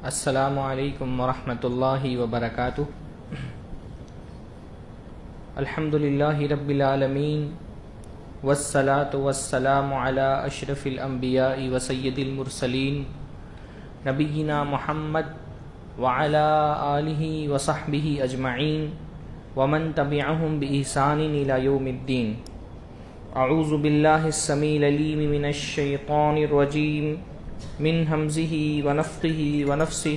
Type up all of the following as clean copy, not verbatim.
السلام علیکم ورحمۃ اللہ وبرکاتہ۔ الحمد للہ رب العالمین والصلاة والسلام علی اشرف الانبیاء وسید المرسلین نبینا محمد وعلی آلہ وصحبہ اجمعین ومن تبعہم بإحسان الی یوم الدین۔ اعوذ باللہ السمیع العلیم من الشیطان الرجیم من ہمزہ ونفخہ ونفثہ۔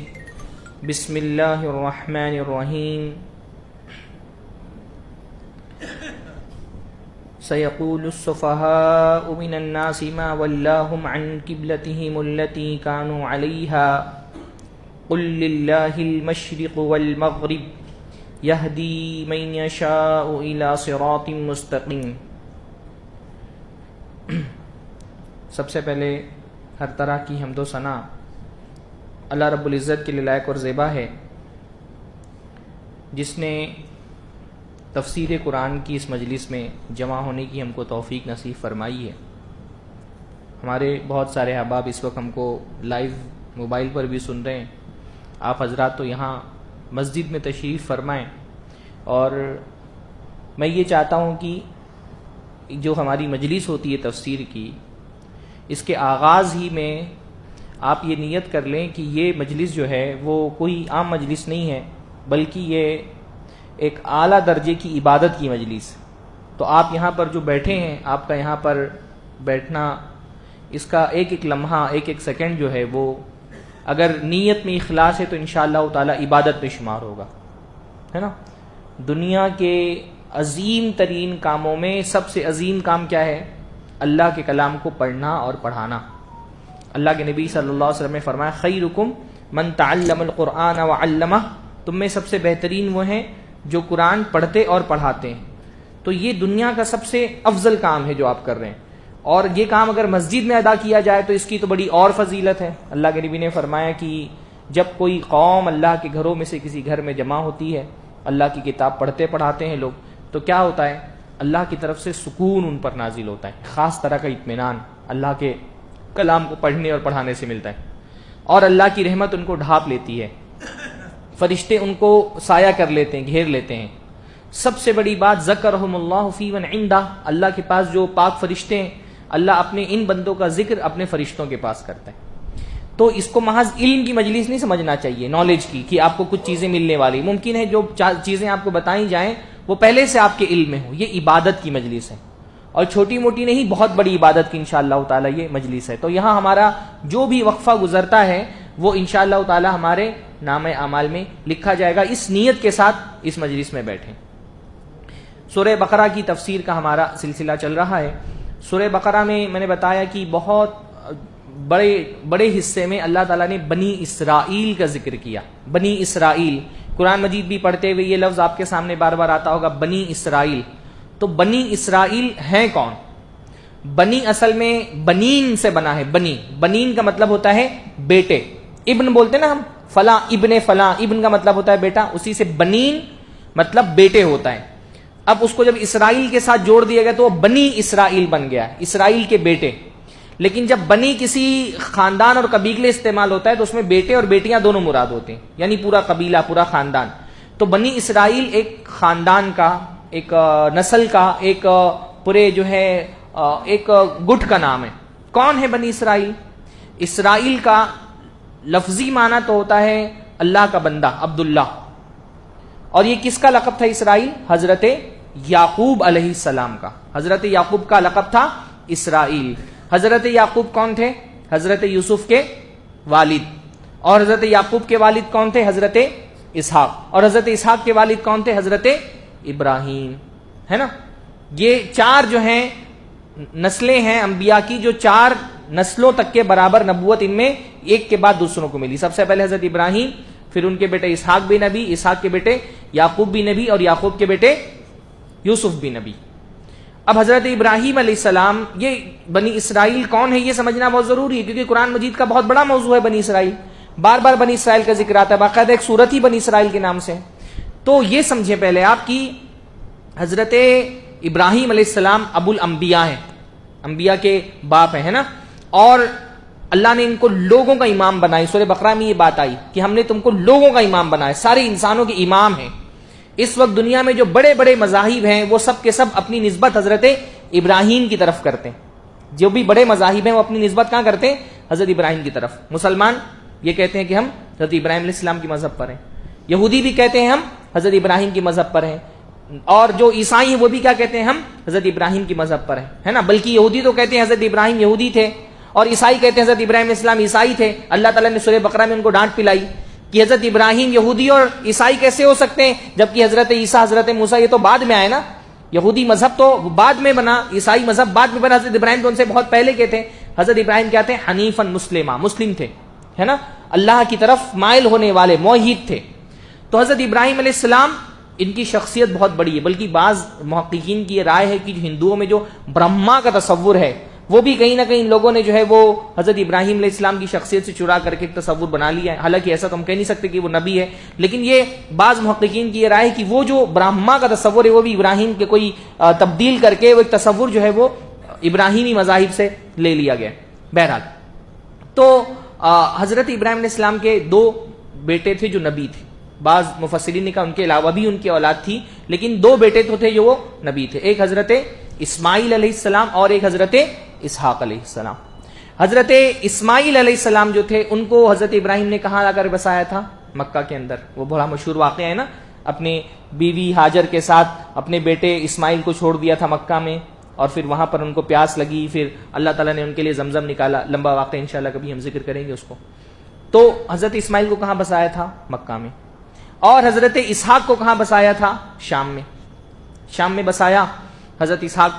بسم اللہ الرحمن الرحیم۔ سیقول السفہاء من الناس ما ولاہم عن قبلتہم التی کانوا علیہا قل للہ المشرق والمغرب یہدی من یشاء الی صراط مستقیم۔ سب سے پہلے ہر طرح کی حمد و ثنا اللہ رب العزت کے لیے لائق اور زیبا ہے، جس نے تفسیر قرآن کی اس مجلس میں جمع ہونے کی ہم کو توفیق نصیب فرمائی ہے۔ ہمارے بہت سارے احباب اس وقت ہم کو لائیو موبائل پر بھی سن رہے ہیں۔ آپ حضرات تو یہاں مسجد میں تشریف فرمائیں، اور میں یہ چاہتا ہوں کہ جو ہماری مجلس ہوتی ہے تفسیر کی، اس کے آغاز ہی میں آپ یہ نیت کر لیں کہ یہ مجلس جو ہے وہ کوئی عام مجلس نہیں ہے، بلکہ یہ ایک اعلیٰ درجے کی عبادت کی مجلس۔ تو آپ یہاں پر جو بیٹھے ہیں، آپ کا یہاں پر بیٹھنا، اس کا ایک ایک لمحہ، ایک ایک سیکنڈ جو ہے وہ اگر نیت میں اخلاص ہے تو انشاءاللہ تعالی عبادت میں شمار ہوگا، ہے نا۔ دنیا کے عظیم ترین کاموں میں سب سے عظیم کام کیا ہے؟ اللہ کے کلام کو پڑھنا اور پڑھانا۔ اللہ کے نبی صلی اللہ علیہ وسلم نے فرمایا خیرکم من تعلم القرآن وعلمہ، تم میں سب سے بہترین وہ ہیں جو قرآن پڑھتے اور پڑھاتے ہیں۔ تو یہ دنیا کا سب سے افضل کام ہے جو آپ کر رہے ہیں، اور یہ کام اگر مسجد میں ادا کیا جائے تو اس کی تو بڑی اور فضیلت ہے۔ اللہ کے نبی نے فرمایا کہ جب کوئی قوم اللہ کے گھروں میں سے کسی گھر میں جمع ہوتی ہے، اللہ کی کتاب پڑھتے پڑھاتے ہیں لوگ، تو کیا ہوتا ہے؟ اللہ کی طرف سے سکون ان پر نازل ہوتا ہے، خاص طرح کا اطمینان اللہ کے کلام کو پڑھنے اور پڑھانے سے ملتا ہے، اور اللہ کی رحمت ان کو ڈھانپ لیتی ہے، فرشتے ان کو سایہ کر لیتے ہیں، گھیر لیتے ہیں۔ سب سے بڑی بات ذکرہم اللہ فی من عندہ، اللہ کے پاس جو پاک فرشتے ہیں، اللہ اپنے ان بندوں کا ذکر اپنے فرشتوں کے پاس کرتا ہے۔ تو اس کو محض علم کی مجلس نہیں سمجھنا چاہیے، نالج کی، کہ آپ کو کچھ چیزیں ملنے والی۔ ممکن ہے جو چیزیں آپ کو بتائی جائیں وہ پہلے سے آپ کے علم میں ہو۔ یہ عبادت کی مجلس ہے، اور چھوٹی موٹی نہیں، بہت بڑی عبادت کی انشاءاللہ تعالی یہ مجلس ہے۔ تو یہاں ہمارا جو بھی وقفہ گزرتا ہے وہ انشاءاللہ تعالی ہمارے نام اعمال میں لکھا جائے گا۔ اس نیت کے ساتھ اس مجلس میں بیٹھیں۔ سورہ بقرہ کی تفسیر کا ہمارا سلسلہ چل رہا ہے۔ سورہ بقرہ میں نے بتایا کہ بہت بڑے حصے میں اللہ تعالیٰ نے بنی اسرائیل کا ذکر کیا۔ بنی اسرائیل، قرآن مجید بھی پڑھتے ہوئے یہ لفظ آپ کے سامنے بار بار آتا ہوگا، بنی اسرائیل۔ تو بنی اسرائیل ہیں کون؟ بنی اصل میں بنین سے بنا ہے۔ بنین کا مطلب ہوتا ہے بیٹے، ابن بولتے نا ہم، فلاں ابن فلاں، ابن کا مطلب ہوتا ہے بیٹا، اسی سے بنین مطلب بیٹے ہوتا ہے۔ اب اس کو جب اسرائیل کے ساتھ جوڑ دیا گیا تو وہ بنی اسرائیل بن گیا، اسرائیل کے بیٹے۔ لیکن جب بنی کسی خاندان اور قبیلے استعمال ہوتا ہے تو اس میں بیٹے اور بیٹیاں دونوں مراد ہوتے ہیں، یعنی پورا قبیلہ، پورا خاندان۔ تو بنی اسرائیل ایک خاندان کا، ایک نسل کا، ایک پورے جو ہے ایک گٹ کا نام ہے۔ کون ہے بنی اسرائیل؟ اسرائیل کا لفظی معنی تو ہوتا ہے اللہ کا بندہ، عبداللہ۔ اور یہ کس کا لقب تھا اسرائیل؟ حضرت یعقوب علیہ السلام کا۔ حضرت یعقوب کا لقب تھا اسرائیل۔ حضرت یعقوب کون تھے؟ حضرت یوسف کے والد۔ اور حضرت یعقوب کے والد کون تھے؟ حضرت اسحاق۔ اور حضرت اسحاق کے والد کون تھے؟ حضرت ابراہیم، ہے نا۔ یہ چار جو ہیں نسلیں ہیں انبیاء کی، جو چار نسلوں تک کے برابر نبوت ان میں ایک کے بعد دوسروں کو ملی۔ سب سے پہلے حضرت ابراہیم، پھر ان کے بیٹے اسحاق بھی نبی، اسحاق کے بیٹے یعقوب بھی نبی، اور یعقوب کے بیٹے یوسف بھی نبی۔ اب حضرت ابراہیم علیہ السلام، یہ بنی اسرائیل کون ہے یہ سمجھنا بہت ضروری ہے، کیونکہ قرآن مجید کا بہت بڑا موضوع ہے بنی اسرائیل۔ بار بار بنی اسرائیل کا ذکر آتا ہے، باقاعدہ ایک سورت ہی بنی اسرائیل کے نام سے۔ تو یہ سمجھیں پہلے آپ کی حضرت ابراہیم علیہ السلام ابو الانبیاء ہیں، انبیاء کے باپ ہیں، ہے نا۔ اور اللہ نے ان کو لوگوں کا امام بنائی. سورہ بقرہ میں یہ بات آئی کہ ہم نے تم کو لوگوں کا امام بنایا, سارے انسانوں کے امام ہیں. اس وقت دنیا میں جو بڑے بڑے مذاہب ہیں وہ سب کے سب اپنی نسبت حضرت ابراہیم کی طرف کرتے ہیں. جو بھی بڑے مذاہب ہیں وہ اپنی نسبت کہاں کرتے ہیں؟ حضرت ابراہیم کی طرف. مسلمان یہ کہتے ہیں کہ ہم حضرت ابراہیم علیہ السلام کی مذہب پر ہیں. یہودی بھی کہتے ہیں ہم حضرت ابراہیم کی مذہب پر ہیں. اور جو عیسائی ہیں وہ بھی کیا کہتے ہیں؟ ہم حضرت ابراہیم کی مذہب پر ہیں, ہے نا. بلکہ یہودی تو کہتے ہیں حضرت ابراہیم یہودی تھے, اور عیسائی کہتے ہیں حضرت ابراہیم علیہ السلام عیسائی تھے. اللہ تعالیٰ نے سورہ بقرہ میں ان کو ڈانٹ پلائی کہ حضرت ابراہیم یہودی اور عیسائی کیسے ہو سکتے ہیں, جبکہ حضرت عیسیٰ حضرت موسیٰ یہ تو بعد میں آئے نا. یہودی مذہب تو بعد میں بنا, عیسائی مذہب بعد میں بنا. حضرت ابراہیم تو ان سے بہت پہلے کے تھے. حضرت ابراہیم کیا تھے؟ حنیفاً مسلمہ, مسلم تھے, ہے نا, اللہ کی طرف مائل ہونے والے موحد تھے. تو حضرت ابراہیم علیہ السلام ان کی شخصیت بہت بڑی ہے. بلکہ بعض محققین کی یہ رائے ہے کہ ہندوؤں میں جو برہما کا تصور ہے وہ بھی کہیں نہ کہیں لوگوں نے جو ہے وہ حضرت ابراہیم علیہ السلام کی شخصیت سے چرا کر کے ایک تصور بنا لیا ہے. حالانکہ ایسا تو ہم کہہ نہیں سکتے کہ وہ نبی ہے, لیکن یہ بعض محققین کی یہ رائے ہے کہ وہ جو برہما کا تصور ہے وہ بھی ابراہیم کے کوئی تبدیل کر کے وہ ایک تصور جو ہے وہ ابراہیمی مذاہب سے لے لیا گیا. بہرحال تو حضرت ابراہیم علیہ السلام کے 2 بیٹے تھے جو نبی تھے. بعض مفسرین نے کہا ان کے علاوہ بھی ان کی اولاد تھی, لیکن 2 بیٹے تو تھے جو وہ نبی تھے. ایک حضرت اسماعیل علیہ السلام اور ایک حضرت اسحاق علیہ السلام. حضرت اسماعیل علیہ السلام جو تھے ان کو حضرت ابراہیم نے کہاں لا کر بسایا تھا؟ مکہ کے اندر. وہ بڑا مشہور واقعہ ہے نا, اپنے بیوی ہاجر کے ساتھ اپنے بیٹے اسماعیل کو چھوڑ دیا تھا مکہ میں, اور پھر وہاں پر ان کو پیاس لگی, پھر اللہ تعالیٰ نے ان کے لیے زمزم نکالا. لمبا واقعہ انشاءاللہ کبھی ہم ذکر کریں گے اس کو. تو حضرت اسماعیل کو کہاں بسایا تھا؟ مکہ میں. اور حضرت اسحاق کو کہاں بسایا تھا؟ شام میں. شام میں بسایا حضرت اسحاق.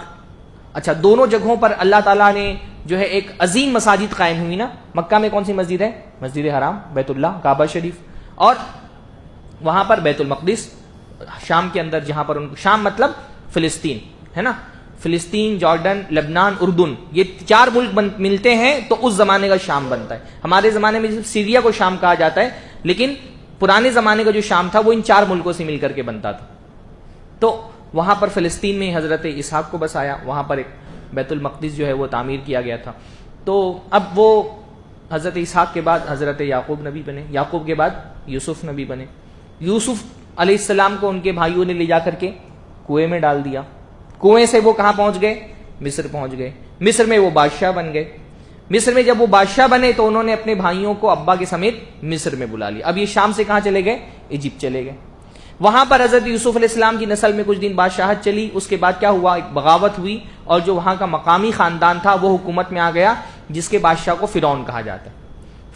اچھا, دونوں جگہوں پر اللہ تعالیٰ نے جو ہے ایک عظیم مساجد قائم ہوئی نا. مکہ میں کون سی مسجد ہے؟ مسجد حرام, بیت اللہ, کعبہ شریف, اور وہاں پر بیت المقدس. شام کے اندر جہاں پر ان کو, شام مطلب فلسطین, ہے نا, فلسطین, جارڈن, لبنان, اردن, یہ 4 ملک ملتے ہیں تو اس زمانے کا شام بنتا ہے. ہمارے زمانے میں سیریا کو شام کہا جاتا ہے, لیکن پرانے زمانے کا جو شام تھا وہ ان 4 ملکوں سے مل کر کے بنتا تھا. تو وہاں پر فلسطین میں حضرت اسحاق کو بسایا. وہاں پر ایک بیت المقدس جو ہے وہ تعمیر کیا گیا تھا. تو اب وہ حضرت اسحاق کے بعد حضرت یعقوب نبی بنے, یعقوب کے بعد یوسف نبی بنے. یوسف علیہ السلام کو ان کے بھائیوں نے لے جا کر کے کنویں میں ڈال دیا. کنویں سے وہ کہاں پہنچ گئے؟ مصر پہنچ گئے. مصر میں وہ بادشاہ بن گئے. مصر میں جب وہ بادشاہ بنے تو انہوں نے اپنے بھائیوں کو ابا کے سمیت مصر میں بلا لیا. اب یہ شام سے کہاں چلے گئے؟ ایجپٹ چلے گئے. وہاں پر حضرت یوسف علیہ السلام کی نسل میں کچھ دن بادشاہت چلی. اس کے بعد کیا ہوا؟ ایک بغاوت ہوئی, اور جو وہاں کا مقامی خاندان تھا وہ حکومت میں آ گیا, جس کے بادشاہ کو فرعون کہا جاتا ہے.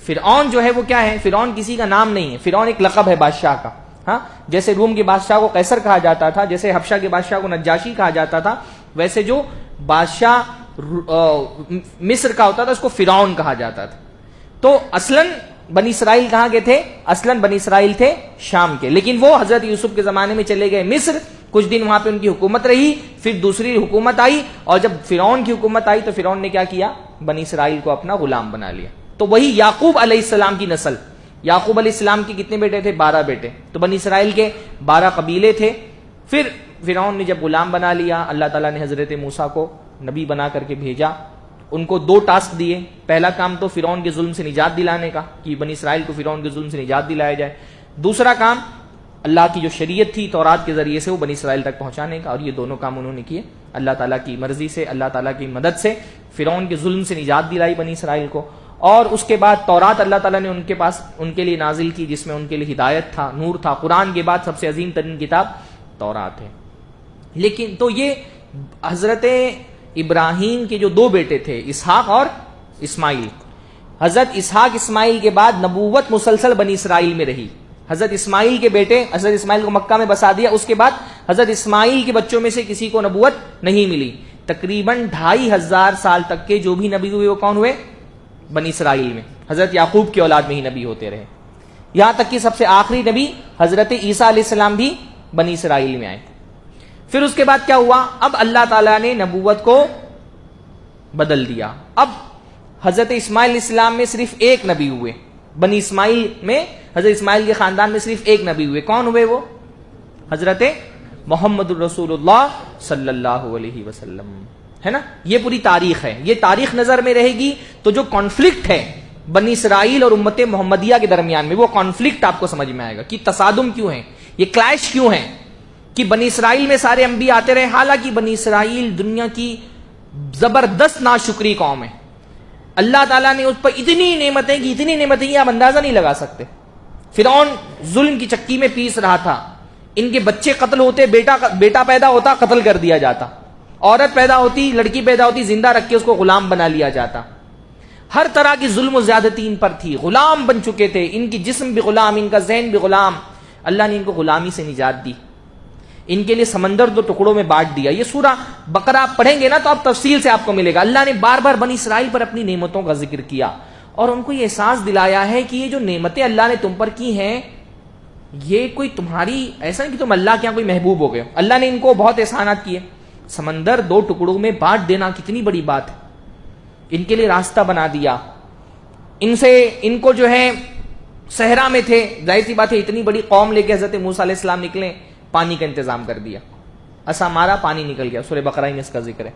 فرعون جو ہے وہ کیا ہے؟ فرعون کسی کا نام نہیں ہے, فرعون ایک لقب ہے بادشاہ کا. ہاں, جیسے روم کے بادشاہ کو قیصر کہا جاتا تھا, جیسے حبشہ کے بادشاہ کو نجاشی کہا جاتا تھا, ویسے جو بادشاہ مصر کا ہوتا تھا اس کو فرعون کہا جاتا تھا. تو اصلاً بنی اسرائیل کہاں کے تھے؟ اصلاً بنی اسرائیل تھے شام کے, لیکن وہ حضرت یوسف کے زمانے میں چلے گئے مصر. کچھ دن وہاں پہ ان کی حکومت رہی, پھر دوسری حکومت آئی, اور جب فرعون کی حکومت آئی تو فرعون نے کیا کیا؟ بنی اسرائیل کو اپنا غلام بنا لیا. تو وہی یعقوب علیہ السلام کی نسل. یعقوب علیہ السلام کے کتنے بیٹے تھے؟ 12 بیٹے. تو بنی اسرائیل کے 12 قبیلے تھے. پھر فرعون نے جب غلام بنا لیا, اللہ تعالیٰ نے حضرت موسیٰ کو نبی بنا کر کے بھیجا. ان کو 2 ٹاسک دیے. پہلا کام تو فرعون کے ظلم سے نجات دلانے کا, کہ بنی اسرائیل کو فرعون کے ظلم سے نجات دلایا جائے. دوسرا کام اللہ کی جو شریعت تھی تورات کے ذریعے سے وہ بنی اسرائیل تک پہنچانے کا, اور یہ دونوں کام انہوں نے کیے. اللہ تعالیٰ کی مرضی سے, اللہ تعالیٰ کی مدد سے فرعون کے ظلم سے نجات دلائی بنی اسرائیل کو. اور اس کے بعد تورات اللہ تعالیٰ نے ان کے لیے نازل کی, جس میں ان کے لیے ہدایت تھا, نور تھا. قرآن کے بعد سب سے عظیم ترین کتاب تورات ہے. لیکن تو یہ حضرت ابراہیم کے جو 2 بیٹے تھے, اسحاق اور اسماعیل, حضرت اسحاق اسماعیل کے بعد نبوت مسلسل بنی اسرائیل میں رہی. حضرت اسماعیل کے بیٹے, حضرت اسماعیل کو مکہ میں بسا دیا, اس کے بعد حضرت اسماعیل کے بچوں میں سے کسی کو نبوت نہیں ملی. تقریباً 2500 سال تک کے جو بھی نبی ہوئے وہ کون ہوئے؟ بنی اسرائیل میں. حضرت یعقوب کی اولاد میں ہی نبی ہوتے رہے, یہاں تک کہ سب سے آخری نبی حضرت عیسیٰ علیہ السلام بھی بنی اسرائیل میں آئے. پھر اس کے بعد کیا ہوا؟ اب اللہ تعالیٰ نے نبوت کو بدل دیا. اب حضرت اسماعیل علیہ السلام میں صرف 1 نبی ہوئے. بنی اسماعیل میں, حضرت اسماعیل کے خاندان میں صرف 1 نبی ہوئے. کون ہوئے وہ؟ حضرت محمد الرسول اللہ صلی اللہ علیہ وسلم. ہے نا. یہ پوری تاریخ ہے, یہ تاریخ نظر میں رہے گی تو جو کانفلکٹ ہے بنی اسرائیل اور امت محمدیہ کے درمیان میں, وہ کانفلکٹ آپ کو سمجھ میں آئے گا کہ تصادم کیوں ہے, یہ کلیش کیوں ہے کہ بنی اسرائیل میں سارے انبیاء آتے رہے. حالانکہ بنی اسرائیل دنیا کی زبردست ناشکری قوم ہے. اللہ تعالیٰ نے اس پر اتنی نعمتیں کی, اتنی نعمتیں کی, آپ اندازہ نہیں لگا سکتے. فرعون ظلم کی چکی میں پیس رہا تھا, ان کے بچے قتل ہوتے, بیٹا پیدا ہوتا قتل کر دیا جاتا, عورت پیدا ہوتی, لڑکی پیدا ہوتی, زندہ رکھ کے اس کو غلام بنا لیا جاتا. ہر طرح کی ظلم و زیادتی ان پر تھی, غلام بن چکے تھے, ان کی جسم بھی غلام, ان کا ذہن بھی غلام. اللہ نے ان کو غلامی سے نجات دی, ان کے لیے سمندر 2 ٹکڑوں میں بانٹ دیا. یہ سورہ بقرہ آپ پڑھیں گے نا تو آپ تفصیل سے آپ کو ملے گا. اللہ نے بار بار بنی اسرائیل پر اپنی نعمتوں کا ذکر کیا اور ان کو یہ احساس دلایا ہے کہ یہ جو نعمتیں اللہ نے تم پر کی ہیں یہ کوئی تمہاری ایسا نہیں کہ تم اللہ کے یہاں کوئی محبوب ہو گئے. اللہ نے ان کو بہت احسانات کیے. سمندر 2 ٹکڑوں میں بانٹ دینا کتنی بڑی بات ہے. ان کے لیے راستہ بنا دیا. ان کو جو ہے صحرا میں تھے, ظاہر سی بات ہے اتنی بڑی قوم لے کے حضرت موسیٰ علیہ السلام نکلے, پانی کا انتظام کر دیا, ایسا مارا پانی نکل گیا. سورہ بقرہ میں اس کا ذکر ہے.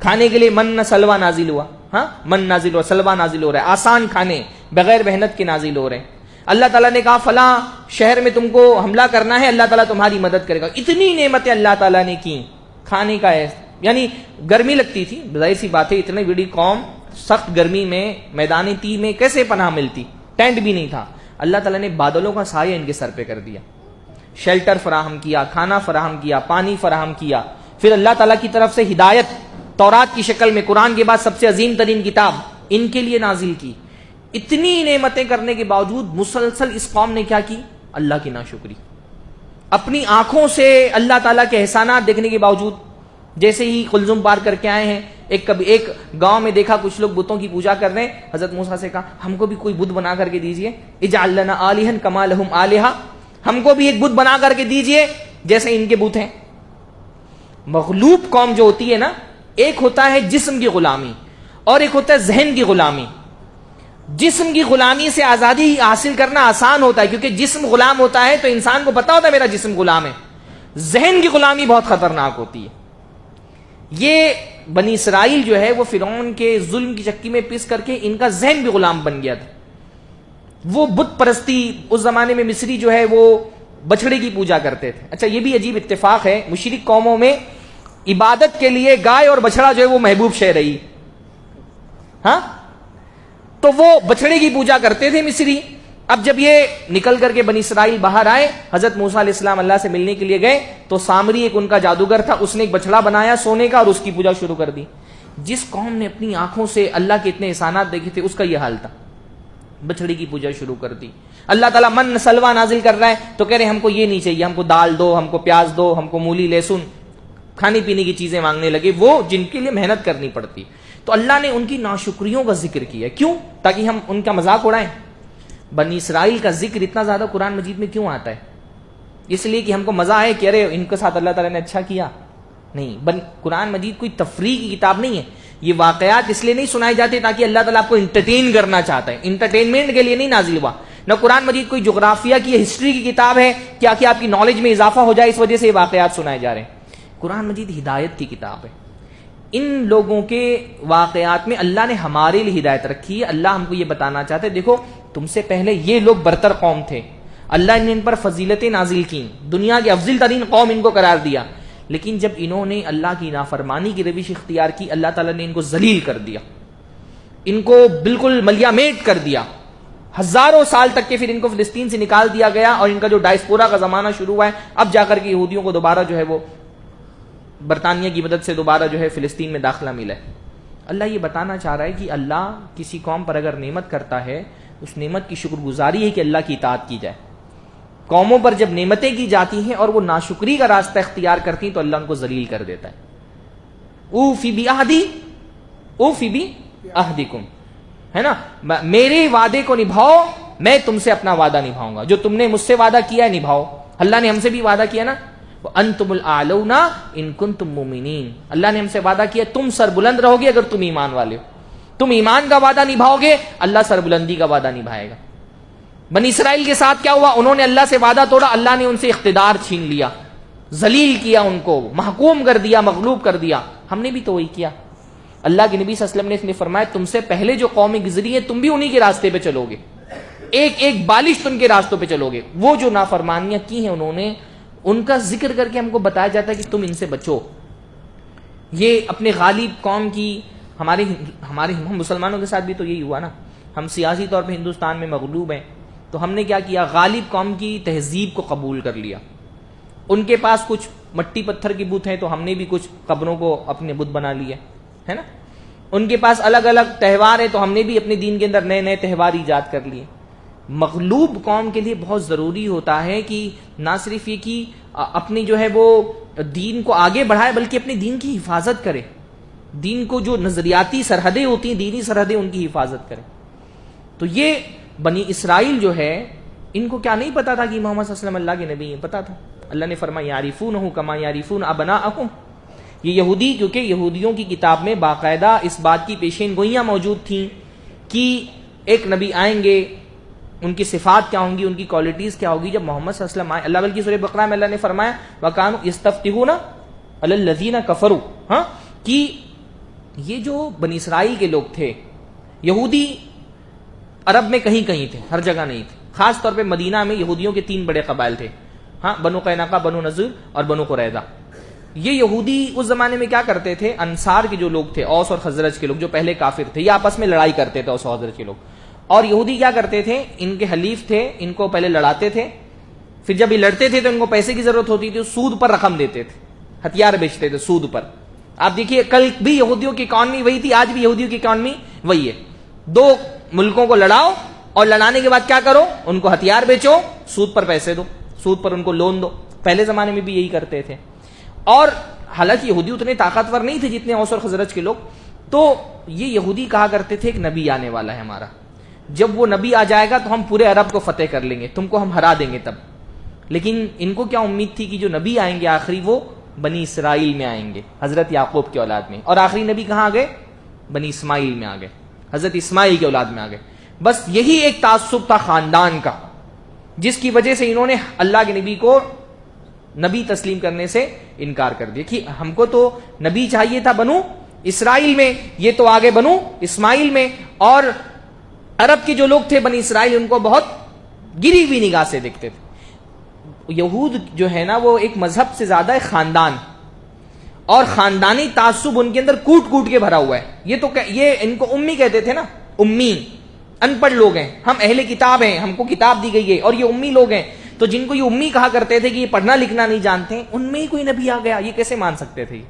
کھانے کے لیے من سلوا نازل ہوا, ہاں من نازل ہوا, سلوا نازل ہو رہا ہے, آسان کھانے بغیر محنت کے نازل ہو رہے ہیں. اللہ تعالیٰ نے کہا فلاں شہر میں تم کو حملہ کرنا ہے, اللہ تعالیٰ تمہاری مدد کرے گا. اتنی نعمتیں اللہ تعالیٰ نے کی. کھانے کا ہے, یعنی گرمی لگتی تھی, ظاہر سی بات ہے اتنی بڑی قوم سخت گرمی میں میدان تی میں کیسے پناہ ملتی, ٹینٹ بھی نہیں تھا. اللہ تعالیٰ نے بادلوں کا سایہ ان کے سر پہ کر دیا, شیلٹر فراہم کیا, کھانا فراہم کیا, پانی فراہم کیا. پھر اللہ تعالیٰ کی طرف سے ہدایت تورات کی شکل میں, قرآن کے بعد سب سے عظیم ترین کتاب ان کے لیے نازل کی. اتنی نعمتیں کرنے کے باوجود مسلسل اس قوم نے کیا کی, اللہ کی ناشکری. اپنی آنکھوں سے اللہ تعالیٰ کے احسانات دیکھنے کے باوجود, جیسے ہی قلزم پار کر کے آئے ہیں, ایک گاؤں میں دیکھا کچھ لوگ بتوں کی پوجا کر رہے ہیں. حضرت موسیٰ سے کہا ہم کو بھی کوئی بت بنا کر کے دیجئے, اجعل لنا آلہا کما لہم آلہہ, ہم کو بھی ایک بت بنا کر کے دیجئے جیسے ان کے بت ہیں. مغلوب قوم جو ہوتی ہے نا, ایک ہوتا ہے جسم کی غلامی اور ایک ہوتا ہے ذہن کی غلامی. جسم کی غلامی سے آزادی حاصل کرنا آسان ہوتا ہے کیونکہ جسم غلام ہوتا ہے تو انسان کو پتا ہوتا ہے میرا جسم غلام ہے. ذہن کی غلامی بہت خطرناک ہوتی ہے. یہ بنی اسرائیل جو ہے وہ فرعون کے ظلم کی چکی میں پس کر کے ان کا ذہن بھی غلام بن گیا تھا. وہ بت پرستی, اس زمانے میں مصری جو ہے وہ بچڑے کی پوجا کرتے تھے. اچھا یہ بھی عجیب اتفاق ہے, مشرک قوموں میں عبادت کے لیے گائے اور بچڑا جو ہے وہ محبوب شے رہی. ہاں تو وہ بچڑے کی پوجا کرتے تھے مصری. اب جب یہ نکل کر کے بنی اسرائیل باہر آئے, حضرت موسیٰ علیہ السلام اللہ سے ملنے کے لیے گئے تو سامری ایک ان کا جادوگر تھا, اس نے ایک بچڑا بنایا سونے کا اور اس کی پوجا شروع کر دی. جس قوم نے اپنی آنکھوں سے اللہ کے اتنے احسانات دیکھے تھے اس کا یہ حال تھا, بچڑے کی پوجا شروع کر دی. اللہ تعالیٰ من سلوا نازل کر رہا ہے تو کہہ رہے ہم کو یہ نہیں چاہیے, ہم کو دال دو, ہم کو پیاز دو, ہم کو مولی لہسن, کھانے پینے کی چیزیں مانگنے لگے, وہ جن کے لیے محنت کرنی پڑتی. تو اللہ نے ان کی ناشکریوں کا ذکر کیا. کیوں؟ تاکہ ہم ان کا مذاق اڑائیں. بنی اسرائیل کا ذکر اتنا زیادہ قرآن مجید میں کیوں آتا ہے؟ اس لیے کہ ہم کو مزہ آئے کہ ارے ان کے ساتھ اللہ تعالیٰ نے اچھا کیا. نہیں, قرآن مجید کوئی تفریح کی کتاب نہیں ہے. یہ واقعات اس لیے نہیں سنائے جاتے تاکہ اللہ تعالیٰ آپ کو انٹرٹین کرنا چاہتا ہے, انٹرٹینمنٹ کے لیے نہیں نازل ہوا. نہ قرآن مجید کوئی جغرافیہ کی, ہسٹری کی کتاب ہے کیا کہ آپ کی نالج میں اضافہ ہو جائے اس وجہ سے یہ واقعات سنائے جا رہے ہیں. قرآن مجید ہدایت کی کتاب ہے. ان لوگوں کے واقعات میں اللہ نے ہمارے لیے ہدایت رکھی ہے. اللہ ہم کو یہ بتانا چاہتے دیکھو تم سے پہلے یہ لوگ برتر قوم تھے, اللہ نے ان پر فضیلتیں نازل کی, دنیا کی افضل ترین قوم ان کو قرار دیا, لیکن جب انہوں نے اللہ کی نافرمانی کی روش اختیار کی اللہ تعالیٰ نے ان کو ذلیل کر دیا, ان کو بالکل ملیامیٹ کر دیا. ہزاروں سال تک کے پھر ان کو فلسطین سے نکال دیا گیا اور ان کا جو ڈائسپورا کا زمانہ شروع ہوا ہے, اب جا کر کے یہودیوں کو دوبارہ جو ہے وہ برطانیہ کی مدد سے دوبارہ جو ہے فلسطین میں داخلہ ملا ہے. اللہ یہ بتانا چاہ رہا ہے کہ اللہ کسی قوم پر اگر نعمت کرتا ہے اس نعمت کی شکر گزاری ہے کہ اللہ کی اطاعت کی جائے. قوموں پر جب نعمتیں کی جاتی ہیں اور وہ ناشکری کا راستہ اختیار کرتی ہیں تو اللہ ان کو ذلیل کر دیتا ہے. اوفی بعہدی اوفی بعہدکم, ہے نا, میرے وعدے کو نبھاؤ, میں تم سے اپنا وعدہ نبھاؤں گا, جو تم نے مجھ سے وعدہ کیا ہے نبھاؤ. اللہ نے ہم سے بھی وعدہ کیا نا, انتم الاعلون ان کنتم مومنین, اللہ نے ہم سے وعدہ کیا تم سر بلند رہو گے اگر تم ایمان والے ہو. تم ایمان کا وعدہ نبھاؤ گے اللہ سر بلندی کا وعدہ نبھائے گا. بنی اسرائیل کے ساتھ کیا ہوا؟ انہوں نے اللہ سے وعدہ توڑا, اللہ نے ان سے اقتدار چھین لیا. ذلیل کیا ان کو، محکوم کر دیا، مغلوب کر دیا. ہم نے بھی تو وہی کیا. اللہ کے نبی صلی اللہ علیہ وسلم نے فرمایا تم سے پہلے جو قومیں گزری ہیں تم بھی انہی کے راستے پہ چلو گے، ایک ایک بالش تم کے راستوں پہ چلو گے. وہ جو نافرمانیاں کی ہیں انہوں نے، ان کا ذکر کر کے ہم کو بتایا جاتا ہے کہ تم ان سے بچو. یہ اپنے غالب قوم کی، ہمارے ہم مسلمانوں کے ساتھ بھی تو یہی ہوا نا. ہم سیاسی طور پہ ہندوستان میں مغلوب ہیں، تو ہم نے کیا کیا، غالب قوم کی تہذیب کو قبول کر لیا. ان کے پاس کچھ مٹی پتھر کی بت ہیں تو ہم نے بھی کچھ قبروں کو اپنے بت بنا لیے، ہے نا. ان کے پاس الگ الگ تہوار ہیں تو ہم نے بھی اپنے دین کے اندر نئے نئے تہوار ایجاد کر لیے. مغلوب قوم کے لیے بہت ضروری ہوتا ہے کہ نہ صرف یہ کہ اپنی جو ہے وہ دین کو آگے بڑھائے، بلکہ اپنے دین کی حفاظت کرے. دین کو جو نظریاتی سرحدیں ہوتی ہیں، دینی سرحدیں، ان کی حفاظت کرے. تو یہ بنی اسرائیل جو ہے، ان کو کیا نہیں پتا تھا کہ محمد صلی اللہ علیہ وسلم اللہ کے نبی ہیں؟ پتا تھا. اللہ نے فرمایا یعرفونہ کما یعرفون ابناءہم. یہ یہودی، کیونکہ یہودیوں کی کتاب میں باقاعدہ اس بات کی پیشین گوئیاں موجود تھیں کہ ایک نبی آئیں گے، ان کی صفات کیا ہوں گی، ان کی کوالٹیز کیا ہوگی. جب محمد صلی اللہ علیہ وسلم آئے، اللہ بلکہ سورہ بقرہ میں اللہ نے فرمایا وَكَانُوا يَسْتَفْتِحُونَ عَلَى الَّذِينَ كَفَرُوا، ہاں، کہ یہ جو بنی اسرائیل کے لوگ تھے، یہودی عرب میں کہیں کہیں تھے، ہر جگہ نہیں تھے. خاص طور پہ مدینہ میں یہودیوں کے 3 بڑے قبائل تھے، ہاں، بنو قینقاع، بنو نضیر اور بنو قریظہ. یہ یہودی اس زمانے میں کیا کرتے تھے، انصار کے جو لوگ تھے، اوس اور خزرج کے لوگ جو پہلے کافر تھے، یہ آپس میں لڑائی کرتے تھے اوس اور خزرج کے لوگ. اور یہودی کیا کرتے تھے، ان کے حلیف تھے، ان کو پہلے لڑاتے تھے، پھر جب یہ لڑتے تھے تو ان کو پیسے کی ضرورت ہوتی تھی، سود پر رقم دیتے تھے، ہتھیار بیچتے تھے سود پر. آپ دیکھیے کل بھی یہودیوں کی اکانومی وہی تھی، آج بھی یہودیوں کی اکانومی وہی ہے. 2 ملکوں کو لڑاؤ اور لڑانے کے بعد کیا کرو، ان کو ہتھیار بیچو، سود پر پیسے دو، سود پر ان کو لون دو. پہلے زمانے میں بھی یہی کرتے تھے. اور حالانکہ یہودی اتنے طاقتور نہیں تھے جتنے اوس اور خزرج کے لوگ. تو یہ یہودی کہا کرتے تھے ایک نبی آنے والا ہے ہمارا، جب وہ نبی آ جائے گا تو ہم پورے عرب کو فتح کر لیں گے، تم کو ہم ہرا دیں گے تب. لیکن ان کو کیا امید تھی کہ جو نبی آئیں گے آخری، وہ بنی اسرائیل میں آئیں گے، حضرت یعقوب کی اولاد میں. اور آخری نبی کہاں آ گئے، بنی اسماعیل میں آ گئے، حضرت اسماعیل کی اولاد میں آ گئے. بس یہی ایک تعصب تھا خاندان کا، جس کی وجہ سے انہوں نے اللہ کے نبی کو نبی تسلیم کرنے سے انکار کر دیا کہ ہم کو تو نبی چاہیے تھا بنو اسرائیل میں، یہ تو آگے بنو اسماعیل میں. اور عرب کے جو لوگ تھے بنی اسرائیل، ان کو بہت گری ہوئی نگاہ سے دیکھتے تھے. یہود جو ہے نا، وہ ایک مذہب سے زیادہ ایک خاندان، اور خاندانی تعصب ان کے اندر کوٹ کوٹ کے بھرا ہوا ہے. یہ ان کو امی کہتے تھے نا، امی، ان پڑھ لوگ ہیں، ہم اہل کتاب ہیں، ہم کو کتاب دی گئی ہے، اور یہ امی لوگ ہیں. تو جن کو یہ امی کہا کرتے تھے کہ یہ پڑھنا لکھنا نہیں جانتے، ان میں ہی کوئی نبی آ گیا، یہ کیسے مان سکتے تھے؟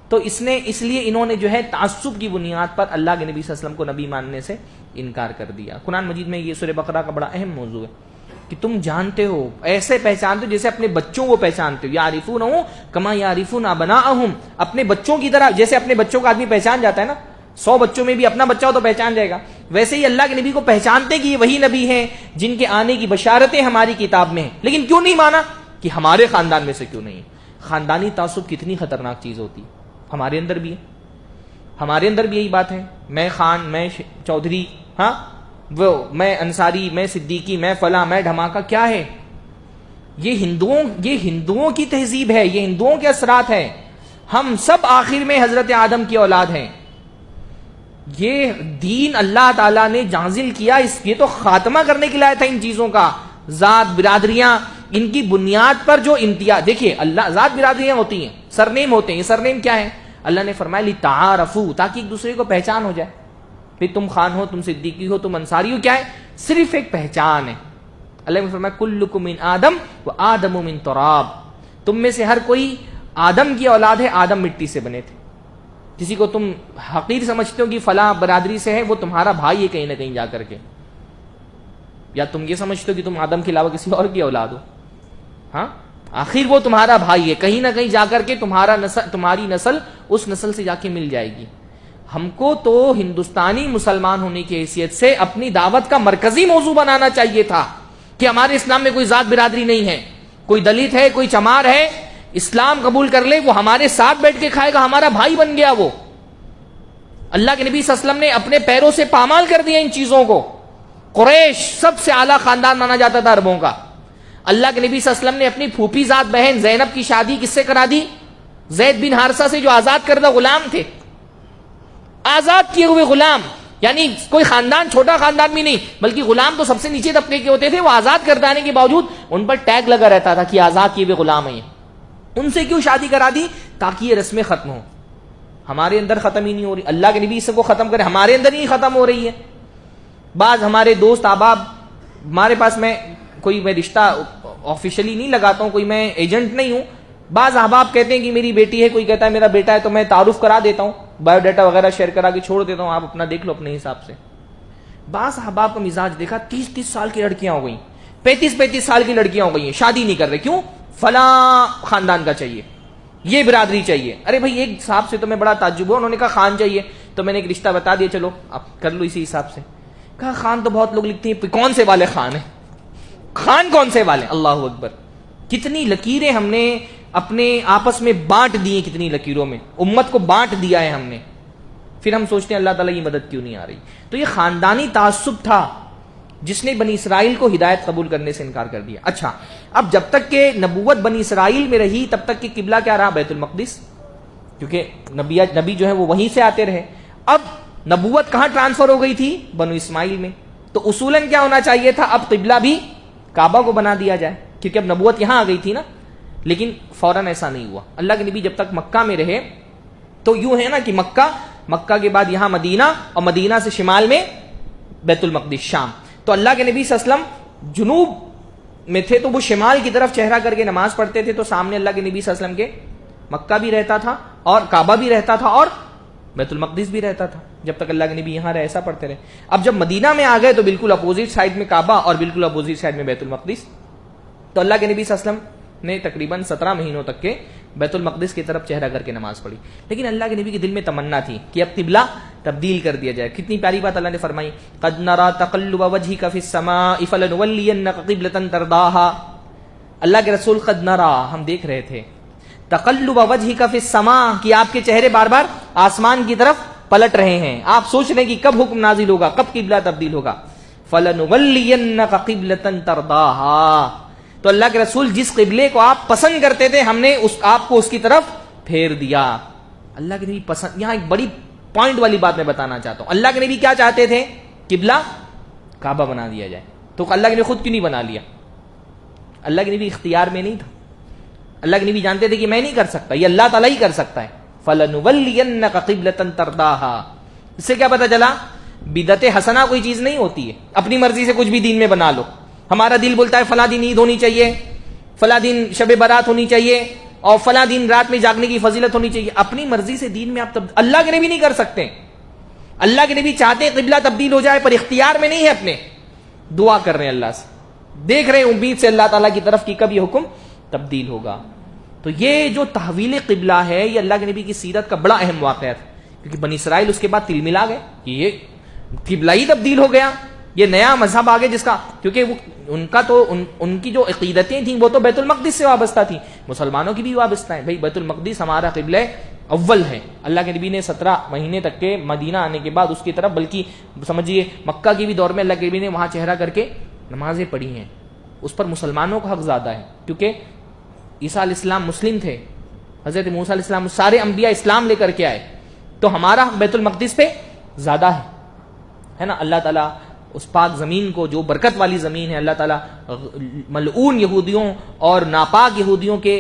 تو اس لیے انہوں نے جو ہے تعصب کی بنیاد پر اللہ کے نبی صلی اللہ علیہ وسلم کو نبی ماننے سے انکار کر دیا. قرآن مجید میں یہ سورہ بقرہ کا بڑا اہم موضوع ہے کہ تم جانتے ہو، ایسے پہچانتے ہو جیسے اپنے بچوں کو پہچانتے ہو. یعرفونہ کما یعرفون ابناءہم، اپنے بچوں کی طرح، جیسے اپنے بچوں کو آدمی پہچان جاتا ہے نا، 100 بچوں میں بھی اپنا بچہ ہو تو پہچان جائے گا، ویسے ہی اللہ کے نبی کو پہچانتے کہ یہ وہی نبی ہیں جن کے آنے کی بشارتیں ہماری کتاب میں ہیں. لیکن کیوں نہیں مانا؟ کہ ہمارے خاندان میں سے کیوں نہیں. خاندانی تعصب کتنی خطرناک چیز ہوتی ہے. ہمارے اندر بھی ہے، ہمارے اندر بھی یہی بات ہے، میں خان، میں چودھری، ہاں، وہ میں انصاری، میں صدیقی، میں فلاں، میں دھماکہ. کیا ہے یہ ہندوؤں کی تہذیب ہے، یہ ہندوؤں کے اثرات ہیں. ہم سب آخر میں حضرت آدم کی اولاد ہیں. یہ دین اللہ تعالیٰ نے نازل کیا، یہ تو خاتمہ کرنے کے لیے تھا ان چیزوں کا. ذات، برادریاں، ان کی بنیاد پر جو امتیاز، دیکھیے اللہ، ذات برادریاں ہوتی ہیں، سرنیم ہوتے ہیں. یہ سرنیم کیا ہے؟ اللہ نے فرمایا لِتَعَارَفُوا، تاکہ ایک دوسرے کو پہچان ہو جائے. پھر تم خان ہو، تم صدیقی ہو، تم انصاری ہو، کیا ہے؟ صرف ایک پہچان ہے. اللہ نے فرمایا کلکم من آدم وآدم من تراب، تم میں سے ہر کوئی آدم کی اولاد ہے، آدم مٹی سے بنے تھے. کسی کو تم حقیر سمجھتے ہو کہ فلاں برادری سے ہے، وہ تمہارا بھائی ہے کہیں نہ کہیں جا کر کے، یا تم یہ سمجھتے ہو کہ تم آدم کے علاوہ کسی اور کی اولاد ہو. ہاں، آخر وہ تمہارا بھائی ہے، کہیں نہ کہیں جا کر کے تمہاری نسل اس نسل سے جا کے مل جائے گی. ہم کو تو ہندوستانی مسلمان ہونے کی حیثیت سے اپنی دعوت کا مرکزی موضوع بنانا چاہیے تھا کہ ہمارے اسلام میں کوئی ذات برادری نہیں ہے، کوئی دلت ہے، کوئی چمار ہے، اسلام قبول کر لے، وہ ہمارے ساتھ بیٹھ کے کھائے گا، ہمارا بھائی بن گیا. وہ اللہ کے نبی صلی اللہ علیہ وسلم نے اپنے پیروں سے پامال کر دیا ان چیزوں کو. قریش سب سے اعلیٰ خاندان مانا جاتا تھا عربوں کا. اللہ کے نبی صلی اللہ علیہ وسلم نے اپنی پھوپھی ذات بہن زینب کی شادی کس سے کرا دی؟ زید بن حارثہ سے، جو آزاد کردہ غلام تھے، آزاد کیے ہوئے غلام، یعنی کوئی خاندان، چھوٹا خاندان بھی نہیں، بلکہ غلام تو سب سے نیچے طبقے کے ہوتے تھے، وہ آزاد کردانے کے باوجود ان پر ٹیگ لگا رہتا تھا کہ آزاد کیے ہوئے غلام ہیں، ان سے کیوں شادی کرا دی؟ تاکہ یہ رسمیں ختم ہوں. ہمارے اندر ختم ہی نہیں ہو رہی، اللہ کے نبی اس کو ختم کرے، ہمارے اندر ہی ختم ہو رہی ہے. بعض ہمارے دوست احباب، ہمارے پاس میں رشتہ آفیشلی نہیں لگاتا ہوں، کوئی میں ایجنٹ نہیں ہوں، بعض احباب کہتے ہیں کہ میری بیٹی ہے، کوئی کہتا ہے میرا بیٹا ہے، تو میں تعارف کرا دیتا ہوں، بایو ڈیٹا وغیرہ شیئر کرا کے چھوڑ دیتا ہوں، آپ اپنا دیکھ لو اپنے حساب سے. بعض احباب کا مزاج دیکھا، 30 سال کی لڑکیاں ہو گئیں، 35 سال کی لڑکیاں ہو گئی ہیں، شادی نہیں کر رہے. کیوں؟ فلاں خاندان کا چاہیے، یہ برادری چاہیے. ارے بھائی، ایک صاحب سے تو میں بڑا تعجب ہوا، انہوں نے کہا خان چاہیے، تو میں نے ایک رشتہ بتا دیا، چلو آپ کر لو اسی حساب سے. کہا خان تو بہت لوگ لکھتے ہیں، کون سے والے خان ہیں؟ خان کون سے والے؟ اللہ اکبر. کتنی لکیریں ہم نے اپنے آپس میں بانٹ دی ہیں، کتنی لکیروں میں امت کو بانٹ دیا ہے ہم نے. پھر ہم سوچتے ہیں اللہ تعالیٰ کی مدد کیوں نہیں آ رہی. تو یہ خاندانی تعصب تھا جس نے بنی اسرائیل کو ہدایت قبول کرنے سے انکار کر دیا. اچھا، اب جب تک کہ نبوت بنی اسرائیل میں رہی تب تک کہ قبلہ کیا رہا؟ بیت المقدس، کیونکہ نبی جو ہے وہ وہیں سے آتے رہے. اب نبوت کہاں ٹرانسفر ہو گئی تھی؟ بنو اسماعیل میں. تو اصولاً کیا ہونا چاہیے تھا؟ اب قبلہ بھی کعبہ کو بنا دیا جائے، کیونکہ اب نبوت یہاں آ گئی تھی نا. لیکن فوراً ایسا نہیں ہوا. اللہ کے نبی جب تک مکہ میں رہے تو یوں ہے نا کہ مکہ کے بعد یہاں مدینہ، اور مدینہ سے شمال میں بیت المقدس شام. تو اللہ کے نبی صلی اللہ علیہ وسلم جنوب میں تھے تو وہ شمال کی طرف چہرہ کر کے نماز پڑھتے تھے، تو سامنے اللہ کے نبی صلی اللہ علیہ وسلم کے مکہ بھی رہتا تھا اور کعبہ بھی رہتا تھا اور بیت المقدس بھی رہتا تھا. جب تک اللہ کے نبی یہاں رہے ایسا پڑھتے رہے. اب جب مدینہ میں آ گئے تو بالکل اپوزٹ سائڈ میں کعبہ اور بالکل اپوزٹ سائڈ میں بیت المقدس. تو اللہ کے نبی صلی اللہ علیہ وسلم نے تقریباً 17 مہینوں تک کے بیت المقدس کی طرف چہرہ کر کے نماز پڑھی. لیکن اللہ کے نبی کے دل میں تمنا تھی کہ اب قبلہ تبدیل کر دیا جائے. کتنی پیاری بات اللہ نے فرمائی، قد نرى تقلب وجهك في السماء فلنولينك قبلة ترضاها. اللہ کے رسول قد نرى، ہم دیکھ رہے تھے، تقلب وجهك في السماء، کہ آپ کے چہرے بار بار آسمان کی طرف پلٹ رہے ہیں، آپ سوچ رہے ہیں کہ کب حکم نازل ہوگا، کب قبلہ تبدیل ہوگا. فلنولينك قبلة ترضاها، تو اللہ کے رسول جس قبلے کو آپ پسند کرتے تھے ہم نے آپ کو اس کی طرف پھیر دیا. اللہ کے نبی پسند، یہاں ایک بڑی پوائنٹ والی بات میں بتانا چاہتا ہوں. اللہ کے نبی کیا چاہتے تھے؟ قبلہ کعبہ بنا دیا جائے. تو اللہ کے نبی خود کیوں نہیں بنا لیا؟ اللہ کے نبی اختیار میں نہیں تھا. اللہ کے نبی جانتے تھے کہ میں نہیں کر سکتا، یہ اللہ تعالیٰ ہی کر سکتا ہے. فَلَنُوَلِّيَنَّكَ قِبْلَةً تَرْضَاهَا. اس سے کیا پتہ چلا؟ بدعت حسنہ کوئی چیز نہیں ہوتی ہے اپنی مرضی سے کچھ بھی دین میں بنا لو. ہمارا دل بولتا ہے فلاں دن عید ہونی چاہیے، فلاں دن شب برات ہونی چاہیے، اور فلاں دن رات میں جاگنے کی فضیلت ہونی چاہیے. اپنی مرضی سے دین میں آپ اللہ کے نبی نہیں کر سکتے. اللہ کے نبی چاہتے ہیں قبلہ تبدیل ہو جائے، پر اختیار میں نہیں ہے اپنے. دعا کر رہے ہیں اللہ سے، دیکھ رہے ہیں امید سے اللہ تعالیٰ کی طرف کی کب یہ حکم تبدیل ہوگا. تو یہ جو تحویل قبلہ ہے یہ اللہ کے نبی کی سیرت کا بڑا اہم واقعہ تھا، کیونکہ بنی اسرائیل اس کے بعد تل ملا گئے کہ یہ قبلہ ہی تبدیل ہو گیا، یہ نیا مذہب آگے جس کا، کیونکہ وہ ان کی جو عقیدتیں تھیں وہ تو بیت المقدس سے وابستہ تھیں، مسلمانوں کی بھی وابستہ ہیں. بھائی بیت المقدس ہمارا قبلہ اول ہے. اللہ کے نبی نے 17 مہینے تک کے مدینہ آنے کے بعد اس کی طرف، بلکہ سمجھیے مکہ کے بھی دور میں اللہ کے نبی نے وہاں چہرہ کر کے نمازیں پڑھی ہیں. اس پر مسلمانوں کا حق زیادہ ہے، کیونکہ عیسیٰ علیہ السلام مسلم تھے، حضرت موسیٰ علیہ السلام سارے انبیاء اسلام لے کر کے آئے، تو ہمارا حق بیت المقدس پہ زیادہ ہے نا. اللہ تعالیٰ اس پاک زمین کو، جو برکت والی زمین ہے، اللہ تعالیٰ ملعون یہودیوں اور ناپاک یہودیوں کے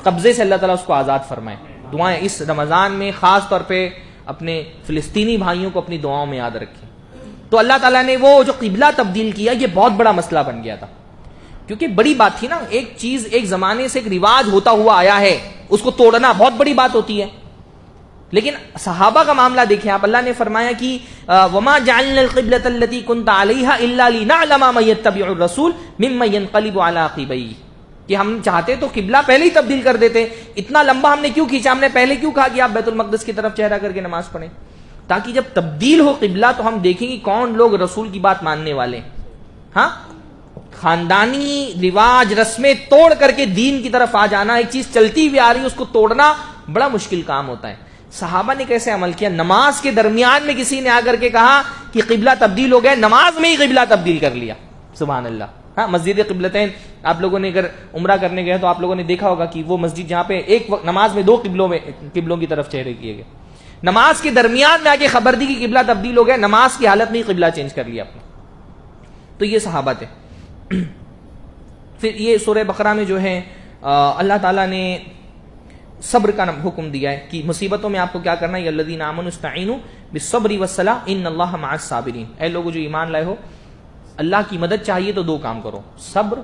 قبضے سے اللہ تعالیٰ اس کو آزاد فرمائے. دعائیں اس رمضان میں خاص طور پہ اپنے فلسطینی بھائیوں کو اپنی دعاؤں میں یاد رکھیں. تو اللہ تعالیٰ نے وہ جو قبلہ تبدیل کیا، یہ بہت بڑا مسئلہ بن گیا تھا، کیونکہ بڑی بات تھی نا. ایک چیز ایک زمانے سے ایک رواج ہوتا ہوا آیا ہے، اس کو توڑنا بہت بڑی بات ہوتی ہے. لیکن صحابہ کا معاملہ دیکھیں آپ، اللہ نے فرمایا کہ وما جعلنا القبلة التي كنت عليها الا لنعلم من يتبع الرسول ممن ينقلب على عقبيه، کہ ہم چاہتے تو قبلہ پہلے ہی تبدیل کر دیتے. اتنا لمبا ہم نے کیوں کھینچا؟ ہم نے پہلے کیوں کہا کہ آپ بیت المقدس کی طرف چہرہ کر کے نماز پڑھیں؟ تاکہ جب تبدیل ہو قبلہ تو ہم دیکھیں کہ کون لوگ رسول کی بات ماننے والے ہیں. ہاں، خاندانی رواج رسمیں توڑ کر کے دین کی طرف آ جانا، ایک چیز چلتی ہوئی آ رہی ہے اس کو توڑنا بڑا مشکل کام ہوتا ہے. صحابہ نے کیسے عمل کیا؟ نماز کے درمیان میں کسی نے آ کر کے کہا کہ قبلہ تبدیل ہو گیا، نماز میں ہی قبلہ تبدیل کر لیا. سبحان اللہ. ہاں مسجد قبلتین، آپ لوگوں نے اگر عمرہ کرنے گئے تو آپ لوگوں نے دیکھا ہوگا کہ وہ مسجد جہاں پہ ایک وقت نماز میں دو قبلوں کی طرف چہرے کیے گئے، نماز کے درمیان میں آ کے خبر دی کہ قبلہ تبدیل ہو گیا، نماز کی حالت میں ہی قبلہ چینج کر لیا اپنا. تو یہ صحابہ تھے. پھر یہ سورہ بقرہ میں جو ہے اللہ تعالیٰ نے صبر کا حکم دیا ہے کہ مصیبتوں میں آپ کو کیا کرنا ہے، الذین آمنوا استعینوا بالصبر والصلاۃ ان اللہ مع الصابرین. اے لوگوں جو ایمان لائے ہو، اللہ کی مدد چاہیے تو دو کام کرو، صبر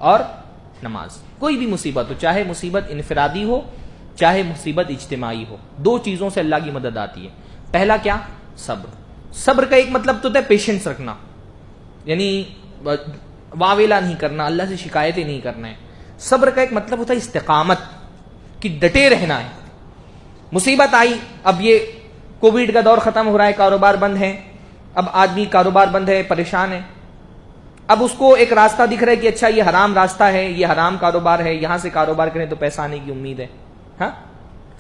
اور نماز. کوئی بھی مصیبت ہو، چاہے مصیبت انفرادی ہو چاہے مصیبت اجتماعی ہو، دو چیزوں سے اللہ کی مدد آتی ہے. پہلا کیا؟ صبر. صبر کا ایک مطلب تو ہوتا ہے پیشنس رکھنا، یعنی واویلا نہیں کرنا، اللہ سے شکایتیں نہیں کرنا ہے. صبر کا ایک مطلب ہوتا ہے استقامت، کہ ڈٹے رہنا ہے. مصیبت آئی، اب یہ کووڈ کا دور ختم ہو رہا ہے، کاروبار بند ہے، اب آدمی کاروبار بند ہے، پریشان ہے. اب اس کو ایک راستہ دکھ رہا ہے کہ اچھا یہ حرام راستہ ہے، یہ حرام کاروبار ہے، یہاں سے کاروبار کریں تو پیسہ آنے کی امید ہے. ہاں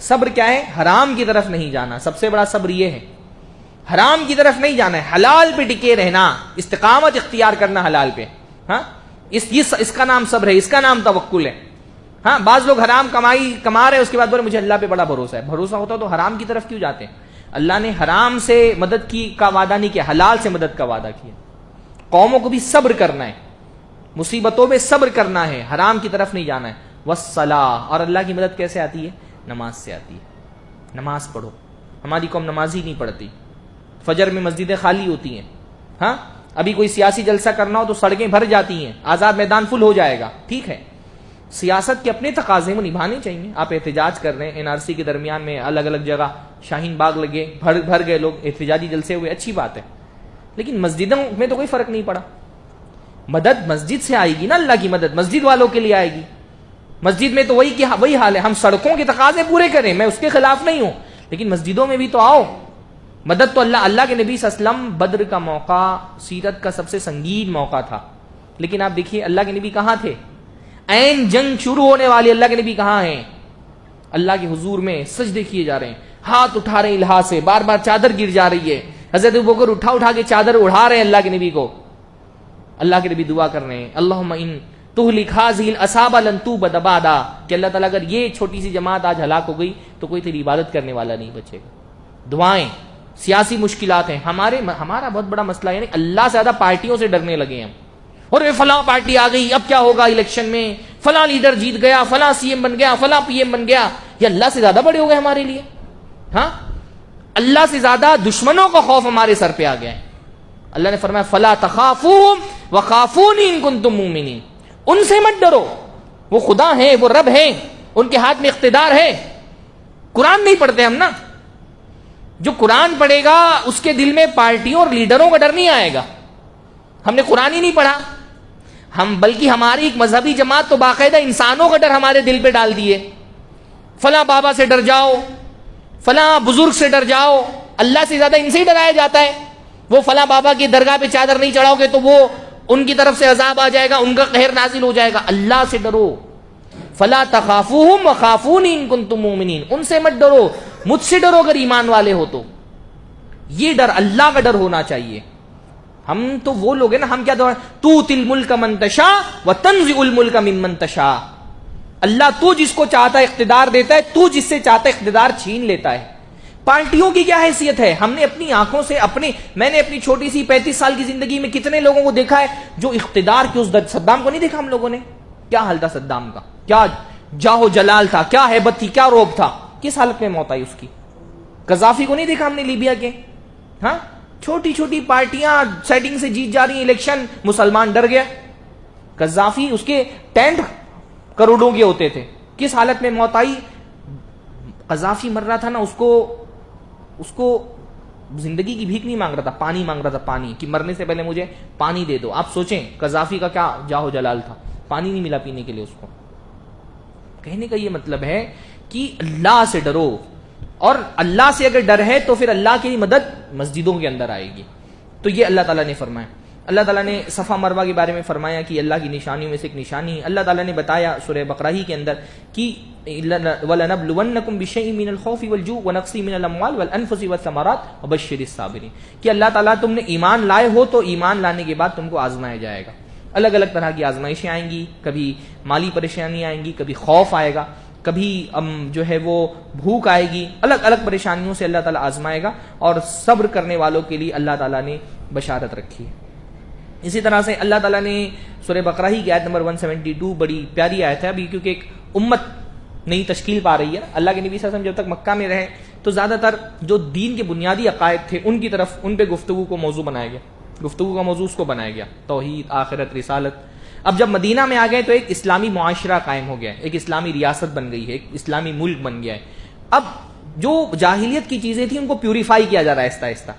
صبر کیا ہے؟ حرام کی طرف نہیں جانا. سب سے بڑا صبر یہ ہے، حرام کی طرف نہیں جانا ہے، حلال پہ ٹکے رہنا، استقامت اختیار کرنا حلال پہ. ہاں اس کا نام صبر ہے، اس کا نام توکل ہے. ہاں بعض لوگ حرام کما رہے ہیں، اس کے بعد بولے مجھے اللہ پہ بڑا بھروسہ ہے. بھروسہ ہوتا تو حرام کی طرف کیوں جاتے ہیں؟ اللہ نے حرام سے مدد کا وعدہ نہیں کیا، حلال سے مدد کا وعدہ کیا. قوموں کو بھی صبر کرنا ہے، مصیبتوں میں صبر کرنا ہے، حرام کی طرف نہیں جانا ہے. والصلاۃ، اور اللہ کی مدد کیسے آتی ہے؟ نماز سے آتی ہے. نماز پڑھو. ہماری قوم نماز ہی نہیں پڑھتی. فجر میں مسجدیں خالی ہوتی ہیں. ہاں ابھی کوئی سیاسی جلسہ کرنا ہو تو سڑکیں بھر جاتی ہیں، آزاد میدان فل ہو جائے گا. ٹھیک ہے، سیاست کے اپنے تقاضے وہ نبھانے چاہیے. آپ احتجاج کر رہے ہیں NRC کے درمیان میں، الگ الگ جگہ شاہین باغ لگے، بھر گئے لوگ، احتجاجی جلسے ہوئے، اچھی بات ہے. لیکن مسجدوں میں تو کوئی فرق نہیں پڑا. مدد مسجد سے آئے گی نا، اللہ کی مدد مسجد والوں کے لیے آئے گی. مسجد میں تو وہی حال ہے، ہم سڑکوں کے تقاضے پورے کریں، میں اس کے خلاف نہیں ہوں، لیکن مسجدوں میں بھی تو آؤ. مدد تو اللہ کے نبی صلی اللہ علیہ وسلم، بدر کا موقع سیرت کا سب سے سنگین موقع تھا، لیکن آپ دیکھیے اللہ کے نبی کہاں تھے؟ عین جنگ شروع ہونے والی، اللہ کے نبی کہاں ہیں؟ اللہ کے حضور میں سجدے کیے جا رہے ہیں، ہاتھ اٹھا رہے ہیں الہا سے، بار بار چادر گر جا رہی ہے. حضرت ابوبکر اٹھا کے چادر اڑا رہے ہیں اللہ کے نبی کو. اللہ کے نبی دعا کر رہے ہیں، اللہم ان تہلک ہذہ الاصحاب لن توبد ابدا، کہ اللہ تعالیٰ اگر یہ چھوٹی سی جماعت آج ہلاک ہو گئی تو کوئی تیری عبادت کرنے والا نہیں بچے گا. دعائیں. سیاسی مشکلات ہیں، ہمارا بہت بڑا مسئلہ ہے، یعنی اللہ سے زیادہ پارٹیوں سے ڈرنے لگے ہیں ہم. اور فلاں پارٹی آ گئی، اب کیا ہوگا الیکشن میں، فلاں لیڈر جیت گیا، فلاں CM بن گیا، فلاں PM بن گیا. یہ اللہ سے زیادہ بڑے ہو گئے ہمارے لیے. ہاں اللہ سے زیادہ دشمنوں کا خوف ہمارے سر پہ آ گیا ہے. اللہ نے فرمایا فلا تخافوہم وخافونی ان کنتم مؤمنین، ان سے مت ڈرو، وہ خدا ہیں، وہ رب ہیں، ان کے ہاتھ میں اقتدار ہے. قرآن نہیں پڑھتے ہم نا، جو قرآن پڑھے گا اس کے دل میں پارٹیوں اور لیڈروں کا ڈر نہیں آئے گا. ہم نے قرآن ہی نہیں پڑھا، بلکہ ہماری ایک مذہبی جماعت تو باقاعدہ انسانوں کا ڈر ہمارے دل پہ ڈال دیے. فلاں بابا سے ڈر جاؤ، فلاں بزرگ سے ڈر جاؤ. اللہ سے زیادہ ان سے ہی ڈرایا جاتا ہے. وہ فلاں بابا کی درگاہ پہ چادر نہیں چڑھاؤ گے تو وہ ان کی طرف سے عذاب آ جائے گا، ان کا قہر نازل ہو جائے گا. اللہ سے ڈرو. فلا تخافوہم وخافونی ان کنتم مؤمنین، ان سے مت ڈرو، مجھ سے ڈرو اگر ایمان والے ہو تو. یہ ڈر اللہ کا ڈر ہونا چاہیے. ہم تو وہ لوگ ہیں نا، ہم کیا دعا تؤتی الملک من تشاء وتنزع الملک ممن تشاء. اللہ تو جس کو چاہتا ہے اقتدار دیتا ہے، تو جس سے چاہتا ہے اقتدار چھین لیتا ہے. پارٹیوں کی کیا حیثیت ہے؟ ہم نے اپنی آنکھوں سے میں نے اپنی چھوٹی سی 35 سال کی زندگی میں کتنے لوگوں کو دیکھا ہے جو اقتدار کے اس صدام کو نہیں دیکھا ہم لوگوں نے. کیا حال تھا صدام کا، کیا جاہو جلال تھا، کیا ہیبت تھی، کیا روب تھا، کس حالت میں موت آئی اس کی. قذافی کو نہیں دیکھا ہم نے لیبیا کے. ہاں چھوٹی چھوٹی پارٹیاں سیٹنگ سے جیت جا رہی ہیں الیکشن، مسلمان ڈر گیا. قذافی اس کے ٹینٹ کروڑوں کے ہوتے تھے، کس حالت میں موت آئی. قذافی مر رہا تھا نا، اس کو زندگی کی بھیک نہیں مانگ رہا تھا، پانی مانگ رہا تھا، پانی، کہ مرنے سے پہلے مجھے پانی دے دو. آپ سوچیں قذافی کا کیا جاہو جلال تھا، پانی نہیں ملا پینے کے لیے اس کو. کہنے کا یہ مطلب ہے کہ اللہ سے ڈرو، اور اللہ سے اگر ڈر ہے تو پھر اللہ کی مدد مسجدوں کے اندر آئے گی. تو یہ اللہ تعالیٰ نے فرمایا. اللہ تعالیٰ نے صفا مروہ کے بارے میں فرمایا کہ اللہ کی نشانیوں میں سے ایک نشانی ہے. اللہ تعالیٰ نے بتایا سورہ بقرہ ہی کے اندر کہ وَلَنَبْلُوَنَّكُمْ بِشَيْءٍ مِّنَ الْخَوْفِ وَالْجُوعِ وَنَقْصٍ مِّنَ الْأَمْوَالِ وَالْأَنفُسِ وَالثَّمَرَاتِ وَبَشِّرِ الصَّابِرِينَ. کہ اللہ تعالیٰ تم نے ایمان لائے ہو تو ایمان لانے کے بعد تم کو آزمایا جائے گا. الگ الگ طرح کی آزمائشیں آئیں گی، کبھی مالی پریشانی آئیں گی، کبھی خوف آئے گا، کبھی جو ہے وہ بھوک آئے گی، الگ الگ پریشانیوں سے اللہ تعالیٰ آزمائے گا، اور صبر کرنے والوں کے لیے اللہ تعالیٰ نے بشارت رکھی ہے۔ اسی طرح سے اللہ تعالیٰ نے سورہ بقرہ ہی کی آیت نمبر 172 بڑی پیاری آیت ہے، ابھی کیونکہ ایک امت نئی تشکیل پا رہی ہے، اللہ کے نبی صلی اللہ علیہ وسلم جب تک مکہ میں رہے تو زیادہ تر جو دین کے بنیادی عقائد تھے ان کی طرف ان پہ گفتگو کو موضوع بنایا گیا، گفتگو کا موضوع اس کو بنایا گیا، توحید، آخرت، رسالت۔ اب جب مدینہ میں آ گئے تو ایک اسلامی معاشرہ قائم ہو گیا ہے، ایک اسلامی ریاست بن گئی ہے، ایک اسلامی ملک بن گیا ہے۔ اب جو جاہلیت کی چیزیں تھیں ان کو پیوریفائی کیا جا رہا ہے آہستہ آہستہ،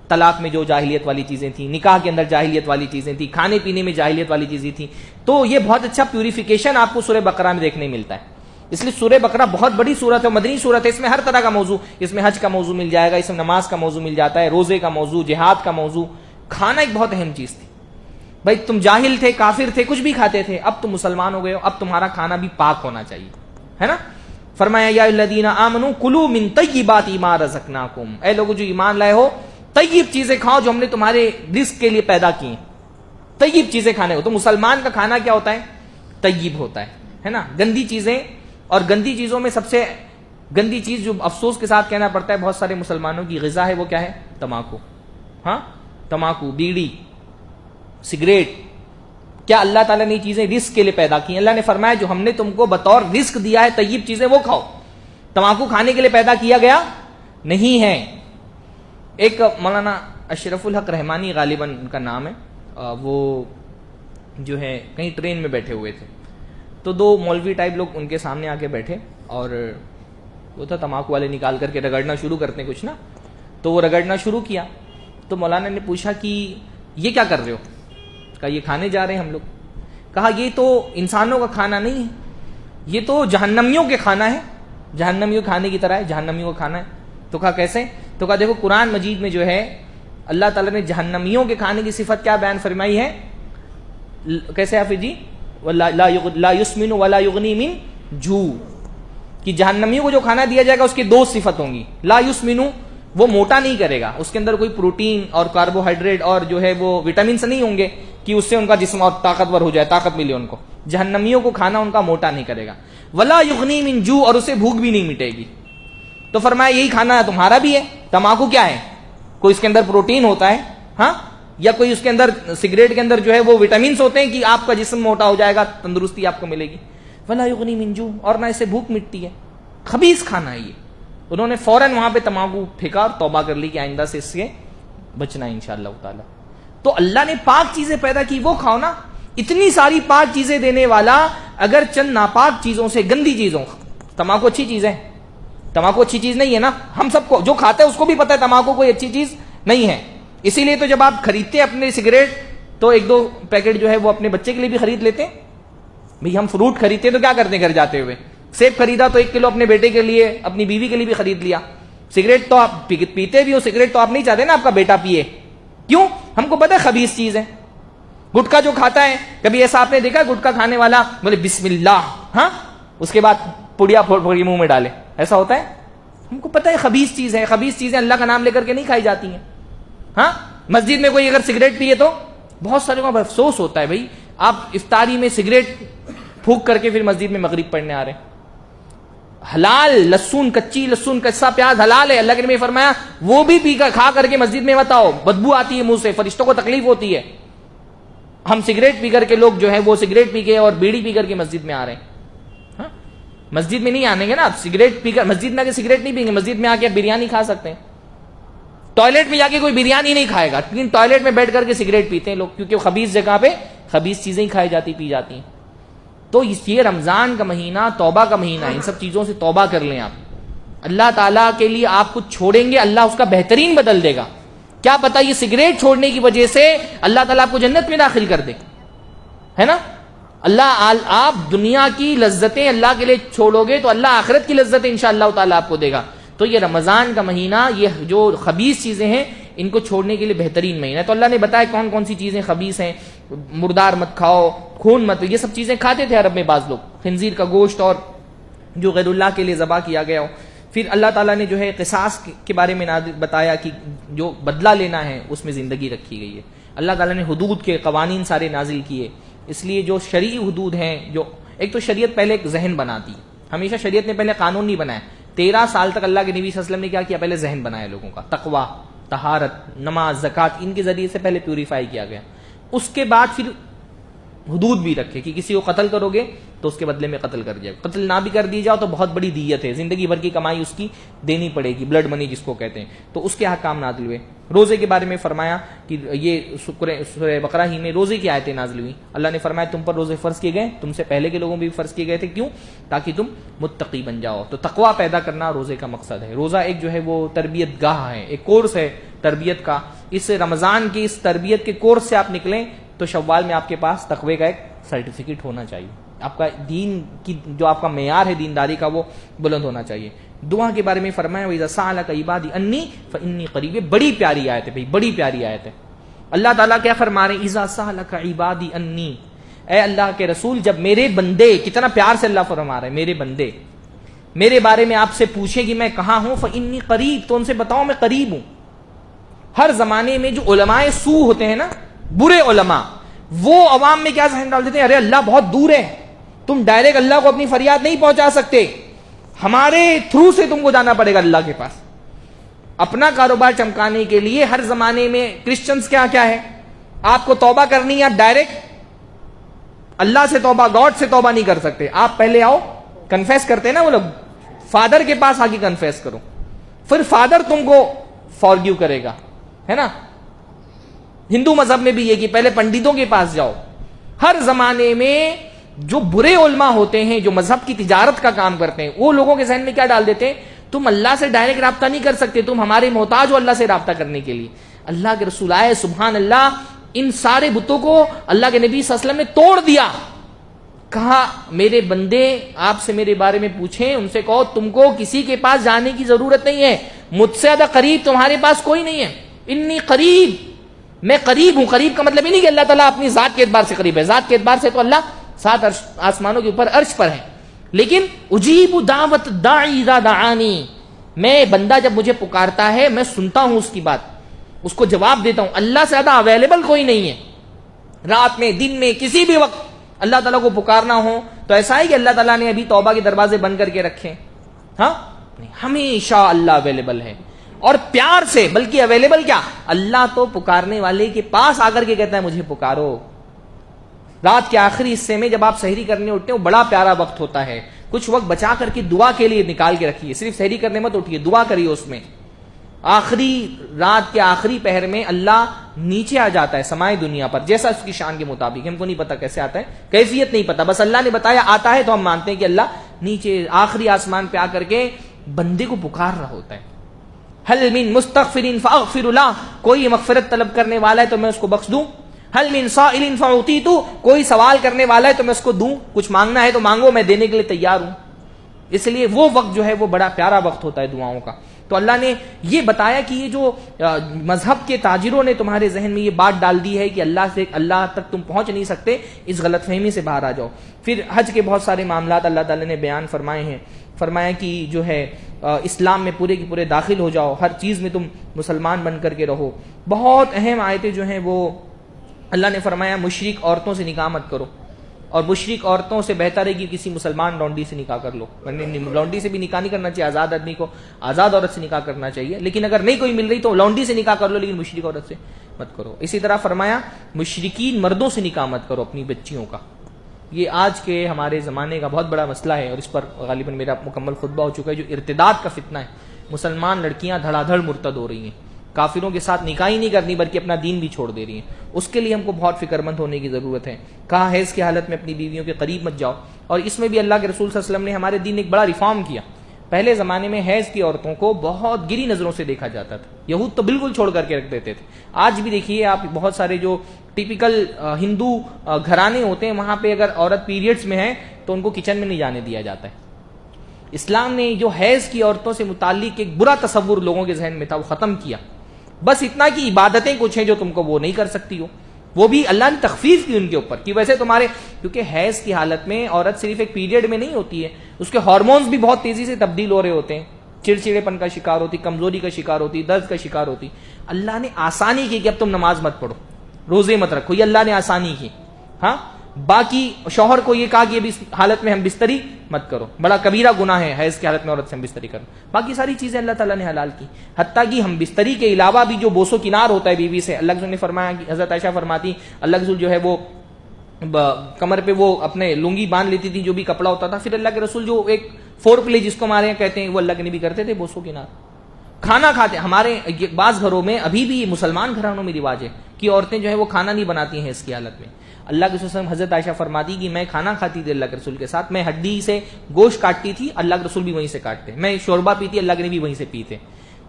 طلاق میں جو جاہلیت والی چیزیں تھیں، نکاح کے اندر جاہلیت والی چیزیں تھیں، کھانے پینے میں جاہلیت والی چیزیں تھیں، تو یہ بہت اچھا پیوریفیکیشن آپ کو سورہ بقرہ میں دیکھنے ملتا ہے۔ اس لیے سورہ بقرہ بہت بڑی سورت ہے، مدنی سورت ہے، اس میں ہر طرح کا موضوع، اس میں حج کا موضوع مل جائے گا، اس میں نماز کا موضوع مل جاتا ہے، روزے کا موضوع، جہاد کا موضوع۔ کھانا ایک بہت اہم چیز تھی، بھائی تم جاہل تھے، کافر تھے، کچھ بھی کھاتے تھے، اب تم مسلمان ہو گئے ہو، اب تمہارا کھانا بھی پاک ہونا چاہیے، ہے نا۔ فرمایا یا الذین آمنوا کلوا من طیبات ما رزقناکم، اے لوگو جو ایمان لائے ہو طیب چیزیں کھاؤ جو ہم نے تمہارے رزق کے لیے پیدا کی ہیں، طیب چیزیں کھانے ہو۔ تو مسلمان کا کھانا کیا ہوتا ہے؟ طیب ہوتا ہے نا۔ گندی چیزیں، اور گندی چیزوں میں سب سے گندی چیز جو افسوس کے ساتھ کہنا پڑتا ہے بہت سارے مسلمانوں کی غذا ہے، وہ کیا ہے؟ تماکو۔ ہاں، تماکو، بیڑی، سگریٹ۔ کیا اللہ تعالیٰ نے یہ چیزیں رزق کے لیے پیدا کی ہیں؟ اللہ نے فرمایا جو ہم نے تم کو بطور رزق دیا ہے طیب چیزیں وہ کھاؤ، تماکو کھانے کے لیے پیدا کیا گیا نہیں ہے۔ ایک مولانا اشرف الحق رحمانی غالباً ان کا نام ہے، وہ جو ہے کہیں ٹرین میں بیٹھے ہوئے تھے، تو دو مولوی ٹائپ لوگ ان کے سامنے آ کے بیٹھے، اور وہ تھا تماکو والے نکال کر کے رگڑنا شروع کرتے ہیں کچھ نا، تو وہ رگڑنا شروع کیا، تو مولانا نے پوچھا کہ یہ کیا کر رہے ہو؟ کہا یہ کھانے جا رہے ہیں ہم لوگ۔ کہا یہ تو انسانوں کا کھانا نہیں ہے، یہ تو جہنمیوں کے کھانا ہے، جہنمیوں کھانے کی طرح ہے، جہنمیوں کا کھانا ہے۔ تو کہا کیسے؟ تو کہا دیکھو قرآن مجید میں جو ہے اللہ تعالیٰ نے جہنمیوں کے کھانے کی صفت کیا بیان فرمائی ہے؟ کیسے حافظ جی؟ لا یسمن ولا یغنی من جو، کہ جہنمیوں کو جو کھانا دیا جائے گا اس کی دو صفت ہوں گی۔ لا یسمن، وہ موٹا نہیں کرے گا، اس کے اندر کوئی پروٹین اور کاربوہائیڈریٹ اور جو ہے وہ وٹامنس نہیں ہوں گے کہ اس سے ان کا جسم اور طاقتور ہو جائے، طاقت ملے ان کو۔ جہنمیوں کو کھانا ان کا موٹا نہیں کرے گا۔ ولا یغنی من جو، اور اسے بھوک بھی نہیں مٹے گی۔ تو فرمایا یہی کھانا تمہارا بھی ہے۔ تماکو کیا ہے؟ کوئی اس کے اندر پروٹین ہوتا ہے، ہاں، یا کوئی اس کے اندر سگریٹ کے اندر جو ہے وہ وٹامنس ہوتے ہیں کہ آپ کا جسم موٹا ہو جائے گا، تندرستی آپ کو ملے گی۔ ولا یغنی من جو، اور نہ اسے بھوک مٹتی ہے۔ خبیث کھانا ہے یہ۔ انہوں نے فوراً وہاں پہ تماکو پھینکا اور توبہ کر لی کہ آئندہ سے اس سے بچنا ہے انشاءاللہ تعالی۔ تو اللہ نے پاک چیزیں پیدا کی وہ کھاؤ نا۔ اتنی ساری پاک چیزیں دینے والا اگر چند ناپاک چیزوں سے، گندی چیزوں، تماکو اچھی چیز ہے، تماکو اچھی چیز نہیں ہے نا، ہم سب کو جو کھاتے ہیں اس کو بھی پتہ ہے تماکو کوئی اچھی چیز نہیں ہے۔ اسی لیے تو جب آپ خریدتے اپنے سگریٹ تو ایک دو پیکٹ جو ہے وہ اپنے بچے کے لیے بھی خرید لیتے ہیں۔ بھئی ہم فروٹ خریدتے تو کیا کرتے ہیں گھر جاتے ہوئے؟ سیب خریدا تو 1 کلو اپنے بیٹے کے لیے، اپنی بیوی کے لیے بھی خرید لیا۔ سگریٹ تو آپ پیتے بھی ہو، سگریٹ تو آپ نہیں چاہتے نا آپ کا بیٹا پیے، کیوں؟ ہم کو پتہ ہے خبیث چیز ہے۔ گٹکا جو کھاتا ہے، کبھی ایسا آپ نے دیکھا گٹکا کھانے والا بولے بسم اللہ، ہاں، اس کے بعد پڑیا پھوڑ پھوڑ کے منہ میں ڈالے؟ ایسا ہوتا ہے؟ ہم کو پتہ ہے خبیث چیز ہے، خبیث چیزیں اللہ کا نام لے کر کے نہیں کھائی جاتی ہیں۔ ہاں، مسجد میں کوئی اگر سگریٹ پیے تو بہت سارے کو افسوس ہوتا ہے، بھائی آپ افطاری میں سگریٹ پھونک کر کے پھر مسجد میں مغرب پڑھنے آ رہے ہیں۔ حلال لہسن، کچی لہسن، کچا پیاز حلال ہے، اللہ کے نبی فرمایا وہ بھی پی کر کھا کر کے مسجد میں مت آؤ، بدبو آتی ہے منہ سے، فرشتوں کو تکلیف ہوتی ہے۔ ہم سگریٹ پی کر کے لوگ جو ہے وہ سگریٹ پی کے اور بیڑی پی کر کے مسجد میں آ رہے ہیں۔ ہاں، مسجد میں نہیں آنے گے نا آپ، سگریٹ پی کر مسجد میں آ کے سگریٹ نہیں پئیں گے، مسجد میں آ کے بریانی کھا سکتے ہیں۔ ٹوائلٹ میں جا کے کوئی بریانی نہیں کھائے گا، لیکن ٹوائلٹ میں بیٹھ کر کے سگریٹ پیتے ہیں لوگ، کیونکہ خبیث جگہ پہ خبیث چیزیں ہی کھائی جاتی پی جاتی ہیں۔ تو یہ رمضان کا مہینہ توبہ کا مہینہ ہے، ان سب چیزوں سے توبہ کر لیں آپ۔ اللہ تعالیٰ کے لیے آپ کچھ چھوڑیں گے، اللہ اس کا بہترین بدل دے گا۔ کیا پتا یہ سگریٹ چھوڑنے کی وجہ سے اللہ تعالیٰ آپ کو جنت میں داخل کر دے، ہے نا۔ آپ دنیا کی لذتیں اللہ کے لیے چھوڑو گے تو اللہ آخرت کی لذتیں انشاءاللہ تعالیٰ آپ کو دے گا۔ تو یہ رمضان کا مہینہ، یہ جو خبیث چیزیں ہیں ان کو چھوڑنے کے لیے بہترین مہینہ ہے۔ تو اللہ نے بتایا کون کون سی چیزیں خبیث ہیں، مردار مت کھاؤ، خون مت، یہ سب چیزیں کھاتے تھے عرب میں بعض لوگ، خنزیر کا گوشت اور جو غیر اللہ کے لیے ذبح کیا گیا ہو۔ پھر اللہ تعالیٰ نے جو ہے قصاص کے بارے میں بتایا کہ جو بدلہ لینا ہے اس میں زندگی رکھی گئی ہے، اللہ تعالیٰ نے حدود کے قوانین سارے نازل کیے. اس لیے جو شرعی حدود ہیں، جو ایک تو شریعت پہلے ایک ذہن بناتی، ہمیشہ شریعت نے پہلے قانون نہیں بنایا. 13 سال تک اللہ کے نبی صلی اللہ علیہ وسلم نے کیا کیا؟ پہلے ذہن بنایا لوگوں کا، تقویٰ، طہارت، نماز، زکوٰۃ، ان کے ذریعے سے پہلے پیوریفائی کیا گیا. اس کے بعد پھر حدود بھی رکھے کہ کسی کو قتل کرو گے تو اس کے بدلے میں قتل کر جائے، قتل نہ بھی کر دی جاؤ تو بہت بڑی دیت ہے، زندگی بھر کی کمائی اس کی دینی پڑے گی، بلڈ منی جس کو کہتے ہیں. تو اس کے احکام نازل ہوئے. روزے کے بارے میں فرمایا کہ یہ سورہ بقرہ ہی میں روزے کی آیتیں نازل ہوئی. اللہ نے فرمایا تم پر روزے فرض کیے گئے، تم سے پہلے کے لوگوں بھی فرض کیے گئے تھے. کیوں؟ تاکہ تم متقی بن جاؤ. تو تقویٰ پیدا کرنا روزے کا مقصد ہے. روزہ ایک جو ہے وہ تربیت گاہ ہے، ایک کورس ہے تربیت کا. اس رمضان کی اس تربیت کے کورس سے آپ نکلیں تو شوال میں آپ کے پاس تقوی کا ایک سرٹیفکیٹ ہونا چاہیے. آپ کا دین کی جو آپ کا معیار ہے دینداری کا وہ بلند ہونا چاہیے. دعا کے بارے میں فرمایا وَإِذَا سَأَلَكَ عِبَادِي عَنِّي فَإِنِّي قَرِيبٌ. یہ بڑی پیاری آیت ہے بھائی، بڑی پیاری آیت ہے. اللہ تعالیٰ کیا فرما رہے ہیں؟ اِذَا سَأَلَكَ عِبَادِي عَنِّي. اے اللہ کے رسول، جب میرے بندے، کتنا پیار سے اللہ فرما رہے ہیں، میرے بندے میرے بارے میں آپ سے پوچھیں کہ میں کہاں ہوں، فَإِنِّي قَرِيب، تو ان سے بتاؤ میں قریب ہوں. ہر زمانے میں جو علماء سو ہوتے ہیں نا، برے علماء، وہ عوام میں کیا ذہن ڈال دیتے ہیں؟ ارے اللہ بہت دور ہے، تم ڈائریکٹ اللہ کو اپنی فریاد نہیں پہنچا سکتے، ہمارے تھرو سے تم کو جانا پڑے گا اللہ کے پاس. اپنا کاروبار چمکانے کے لیے ہر زمانے میں کرسچنز کیا ہے، آپ کو توبہ کرنی ہے، آپ ڈائریکٹ اللہ سے توبہ، گاڈ سے توبہ نہیں کر سکتے. آپ پہلے آؤ، کنفیس کرتے ہیں نا وہ لوگ، فادر کے پاس آ کے کنفیس کرو، پھر فادر تم کو فارگیو کرے گا، ہے نا. ہندو مذہب میں بھی یہ کہ پہلے پنڈتوں کے پاس جاؤ. ہر زمانے میں جو برے علماء ہوتے ہیں، جو مذہب کی تجارت کا کام کرتے ہیں، وہ لوگوں کے ذہن میں کیا ڈال دیتے ہیں؟ تم اللہ سے ڈائریکٹ رابطہ نہیں کر سکتے، تم ہمارے محتاج ہو اللہ سے رابطہ کرنے کے لیے. اللہ کے رسول آئے، سبحان اللہ، ان سارے بتوں کو اللہ کے نبی صلی اللہ علیہ وسلم نے توڑ دیا. کہا میرے بندے آپ سے میرے بارے میں پوچھیں، ان سے کہو تم کو کسی کے پاس جانے کی ضرورت نہیں ہے، مجھ سے زیادہ قریب تمہارے پاس کوئی نہیں ہے. انی قریب، میں قریب ہوں. قریب کا مطلب یہ نہیں کہ اللہ تعالیٰ اپنی ذات کے اعتبار سے قریب ہے، ذات کے اعتبار سے تو اللہ 7 آسمانوں کے اوپر عرش پر ہے. لیکن اجیب دعوت داعی اذا دعانی، میں بندہ جب مجھے پکارتا ہے میں سنتا ہوں اس کی بات، اس کو جواب دیتا ہوں. اللہ سے زیادہ اویلیبل کوئی نہیں ہے. رات میں، دن میں، کسی بھی وقت اللہ تعالیٰ کو پکارنا ہو تو ایسا ہے کہ اللہ تعالیٰ نے ابھی توبہ کے دروازے بند کر کے رکھے؟ ہاں نہیں، ہمیشہ اللہ اویلیبل ہے. اور پیار سے، بلکہ اویلیبل کیا، اللہ تو پکارنے والے کے پاس آ کر کے کہتا ہے مجھے پکارو. رات کے آخری حصے میں جب آپ سحری کرنے اٹھتے ہیں، بڑا پیارا وقت ہوتا ہے. کچھ وقت بچا کر کے دعا کے لیے نکال کے رکھیے، صرف سحری کرنے مت اٹھیے، دعا کریے اس میں. آخری رات کے آخری پہر میں اللہ نیچے آ جاتا ہے سمائے دنیا پر، جیسا اس کی شان کے مطابق. ہم کو نہیں پتا کیسے آتا ہے، کیفیت نہیں پتا، بس اللہ نے بتایا آتا ہے تو ہم مانتے ہیں کہ اللہ نیچے آخری آسمان پہ آ کر کے بندے کو پکار رہا ہوتا ہے. حل من مستغفر فاغفر له، کوئی مغفرت طلب کرنے والا ہے تو میں اس کو بخش دوں. حل من سائل فاعطیت، کوئی سوال کرنے والا ہے تو میں اس کو دوں. کچھ مانگنا ہے تو مانگو، میں دینے کے لیے تیار ہوں. اس لیے وہ وقت جو ہے وہ بڑا پیارا وقت ہوتا ہے دعاؤں کا. تو اللہ نے یہ بتایا کہ یہ جو مذہب کے تاجروں نے تمہارے ذہن میں یہ بات ڈال دی ہے کہ اللہ تک تم پہنچ نہیں سکتے، اس غلط فہمی سے باہر آ جاؤ. پھر حج کے بہت سارے معاملات اللہ تعالیٰ نے بیان فرمائے ہیں. فرمایا کہ جو ہے اسلام میں پورے کے پورے داخل ہو جاؤ، ہر چیز میں تم مسلمان بن کر کے رہو. بہت اہم آیتیں جو ہیں وہ اللہ نے فرمایا مشرک عورتوں سے نکاح مت کرو، اور مشرک عورتوں سے بہتر ہے کہ کسی مسلمان لونڈی سے نکاح کر لو. لونڈی سے بھی نکاح نہیں کرنا چاہیے، آزاد آدمی کو آزاد عورت سے نکاح کرنا چاہیے. لیکن اگر نہیں کوئی مل رہی تو لونڈی سے نکاح کر لو، لیکن مشرک عورت سے مت کرو. اسی طرح فرمایا مشرکین مردوں سے نکاح مت کرو اپنی بچیوں کا. یہ آج کے ہمارے زمانے کا بہت بڑا مسئلہ ہے، اور اس پر غالباً میرا مکمل خطبہ ہو چکا ہے. جو ارتداد کا فتنہ ہے، مسلمان لڑکیاں دھڑا دھڑ مرتد ہو رہی ہیں، کافروں کے ساتھ نکاح ہی نہیں کرنی بلکہ اپنا دین بھی چھوڑ دے رہی ہیں. اس کے لیے ہم کو بہت فکر مند ہونے کی ضرورت ہے. کہا حیض کی حالت میں اپنی بیویوں کے قریب مت جاؤ. اور اس میں بھی اللہ کے رسول صلی اللہ علیہ وسلم نے ہمارے دین ایک بڑا ریفارم کیا. پہلے زمانے میں حیض کی عورتوں کو بہت گری نظروں سے دیکھا جاتا تھا، یہود تو بالکل چھوڑ کر کے رکھ دیتے تھے. آج بھی دیکھیے آپ، بہت سارے جو ٹیپیکل ہندو گھرانے ہوتے ہیں وہاں پہ اگر عورت پیریڈز میں ہے تو ان کو کچن میں نہیں جانے دیا جاتا ہے. اسلام نے جو حیض کی عورتوں سے متعلق ایک برا تصور لوگوں کے ذہن میں تھا وہ ختم کیا. بس اتنا کہ عبادتیں کچھ ہیں جو تم کو وہ نہیں کر سکتی ہو، وہ بھی اللہ نے تخفیف کی ان کے اوپر کہ ویسے تمہارے، کیونکہ حیض کی حالت میں عورت صرف ایک پیریڈ میں نہیں ہوتی ہے، اس کے ہارمونز بھی بہت تیزی سے تبدیل ہو رہے ہوتے ہیں. چڑچڑے پن کا شکار ہوتی، کمزوری کا شکار ہوتی، درد کا شکار ہوتی. اللہ نے آسانی کی کہ اب تم نماز مت پڑھو، روزے مت رکھو، یہ اللہ نے آسانی کی. ہاں باقی شوہر کو یہ کہا کہ ابھی اس حالت میں ہم بستری مت کرو، بڑا کبیرہ گناہ ہے حیض کی حالت میں عورت سے ہم بستری کرو. باقی ساری چیزیں اللہ تعالیٰ نے حلال کی، حتیٰ کہ ہم بستری کے علاوہ بھی جو بوسو کنار ہوتا ہے بیوی سے، اللہ کے رسول نے فرمایا کہ حضرت عائشہ فرماتی اللہ کے رسول جو ہے وہ کمر پہ وہ اپنے لنگی باندھ لیتی تھی جو بھی کپڑا ہوتا تھا، پھر اللہ کے رسول جو ایک فور پلے جس کو ہمارے یہاں کہتے ہیں وہ اللہ کے نبی کرتے تھے بوسو کنار. کھانا کھاتے ہمارے بعض گھروں میں ابھی بھی مسلمان گھرانوں میں رواج ہے کہ عورتیں جو ہے وہ کھانا نہیں بناتی ہیں اس کی حالت میں. اللہ کے رسول حضرت عائشہ فرماتی کہ میں کھانا کھاتی تھی اللہ کے رسول کے ساتھ، میں ہڈی سے گوشت کاٹتی تھی، اللہ کے رسول بھی وہیں سے کاٹتے، میں شوربہ پیتی اللہ کے نبی وہیں سے پیتے.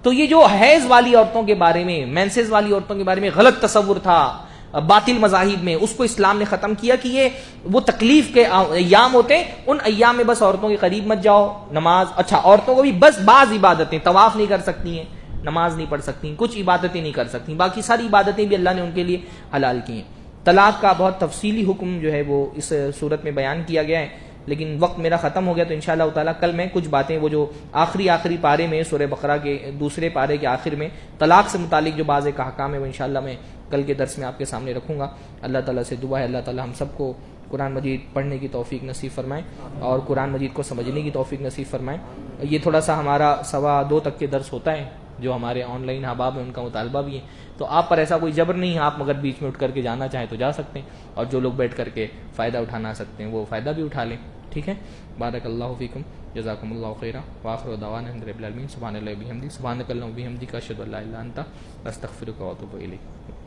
تو یہ جو حیض والی عورتوں کے بارے میں، مینسز والی عورتوں کے بارے میں غلط تصور تھا باطل مذاہب میں، اس کو اسلام نے ختم کیا کہ یہ وہ تکلیف کے ایام ہوتے ہیں، ان ایام میں بس عورتوں کے قریب مت جاؤ. نماز، اچھا عورتوں کو بھی بس بعض عبادتیں، طواف نہیں کر سکتی ہیں، نماز نہیں پڑھ سکتی، کچھ عبادتیں نہیں کر سکتی، باقی ساری عبادتیں بھی اللہ نے ان کے لیے حلال کی ہیں. طلاق کا بہت تفصیلی حکم جو ہے وہ اس صورت میں بیان کیا گیا ہے، لیکن وقت میرا ختم ہو گیا تو انشاءاللہ تعالیٰ کل میں کچھ باتیں وہ جو آخری پارے میں سورہ بقرہ کے دوسرے پارے کے آخر میں طلاق سے متعلق جو بعض ایک احکام ہے وہ انشاءاللہ میں کل کے درس میں آپ کے سامنے رکھوں گا. اللہ تعالیٰ سے دعا ہے اللہ تعالیٰ ہم سب کو قرآن مجید پڑھنے کی توفیق نصیب فرمائیں اور قرآن مجید کو سمجھنے کی توفیق نصیب فرمائیں. یہ تھوڑا سا ہمارا 1:15 تک کے درس ہوتا ہے، جو ہمارے آن لائن احباب ہیں ان کا مطالبہ بھی ہے، تو آپ پر ایسا کوئی جبر نہیں ہے، آپ مگر بیچ میں اٹھ کر کے جانا چاہیں تو جا سکتے ہیں، اور جو لوگ بیٹھ کر کے فائدہ اٹھانا سکتے ہیں وہ فائدہ بھی اٹھا لیں. ٹھیک ہے، بارک اللہ فیکم، جزاکم اللہ خیرا، وآخر دعوانا الحمد للہ رب العالمین، سبحان اللہ وبحمدہ، سبحانک اللہم وبحمدک، اشہد ان لا الہ الا انت، استغفرک واتوب الیک.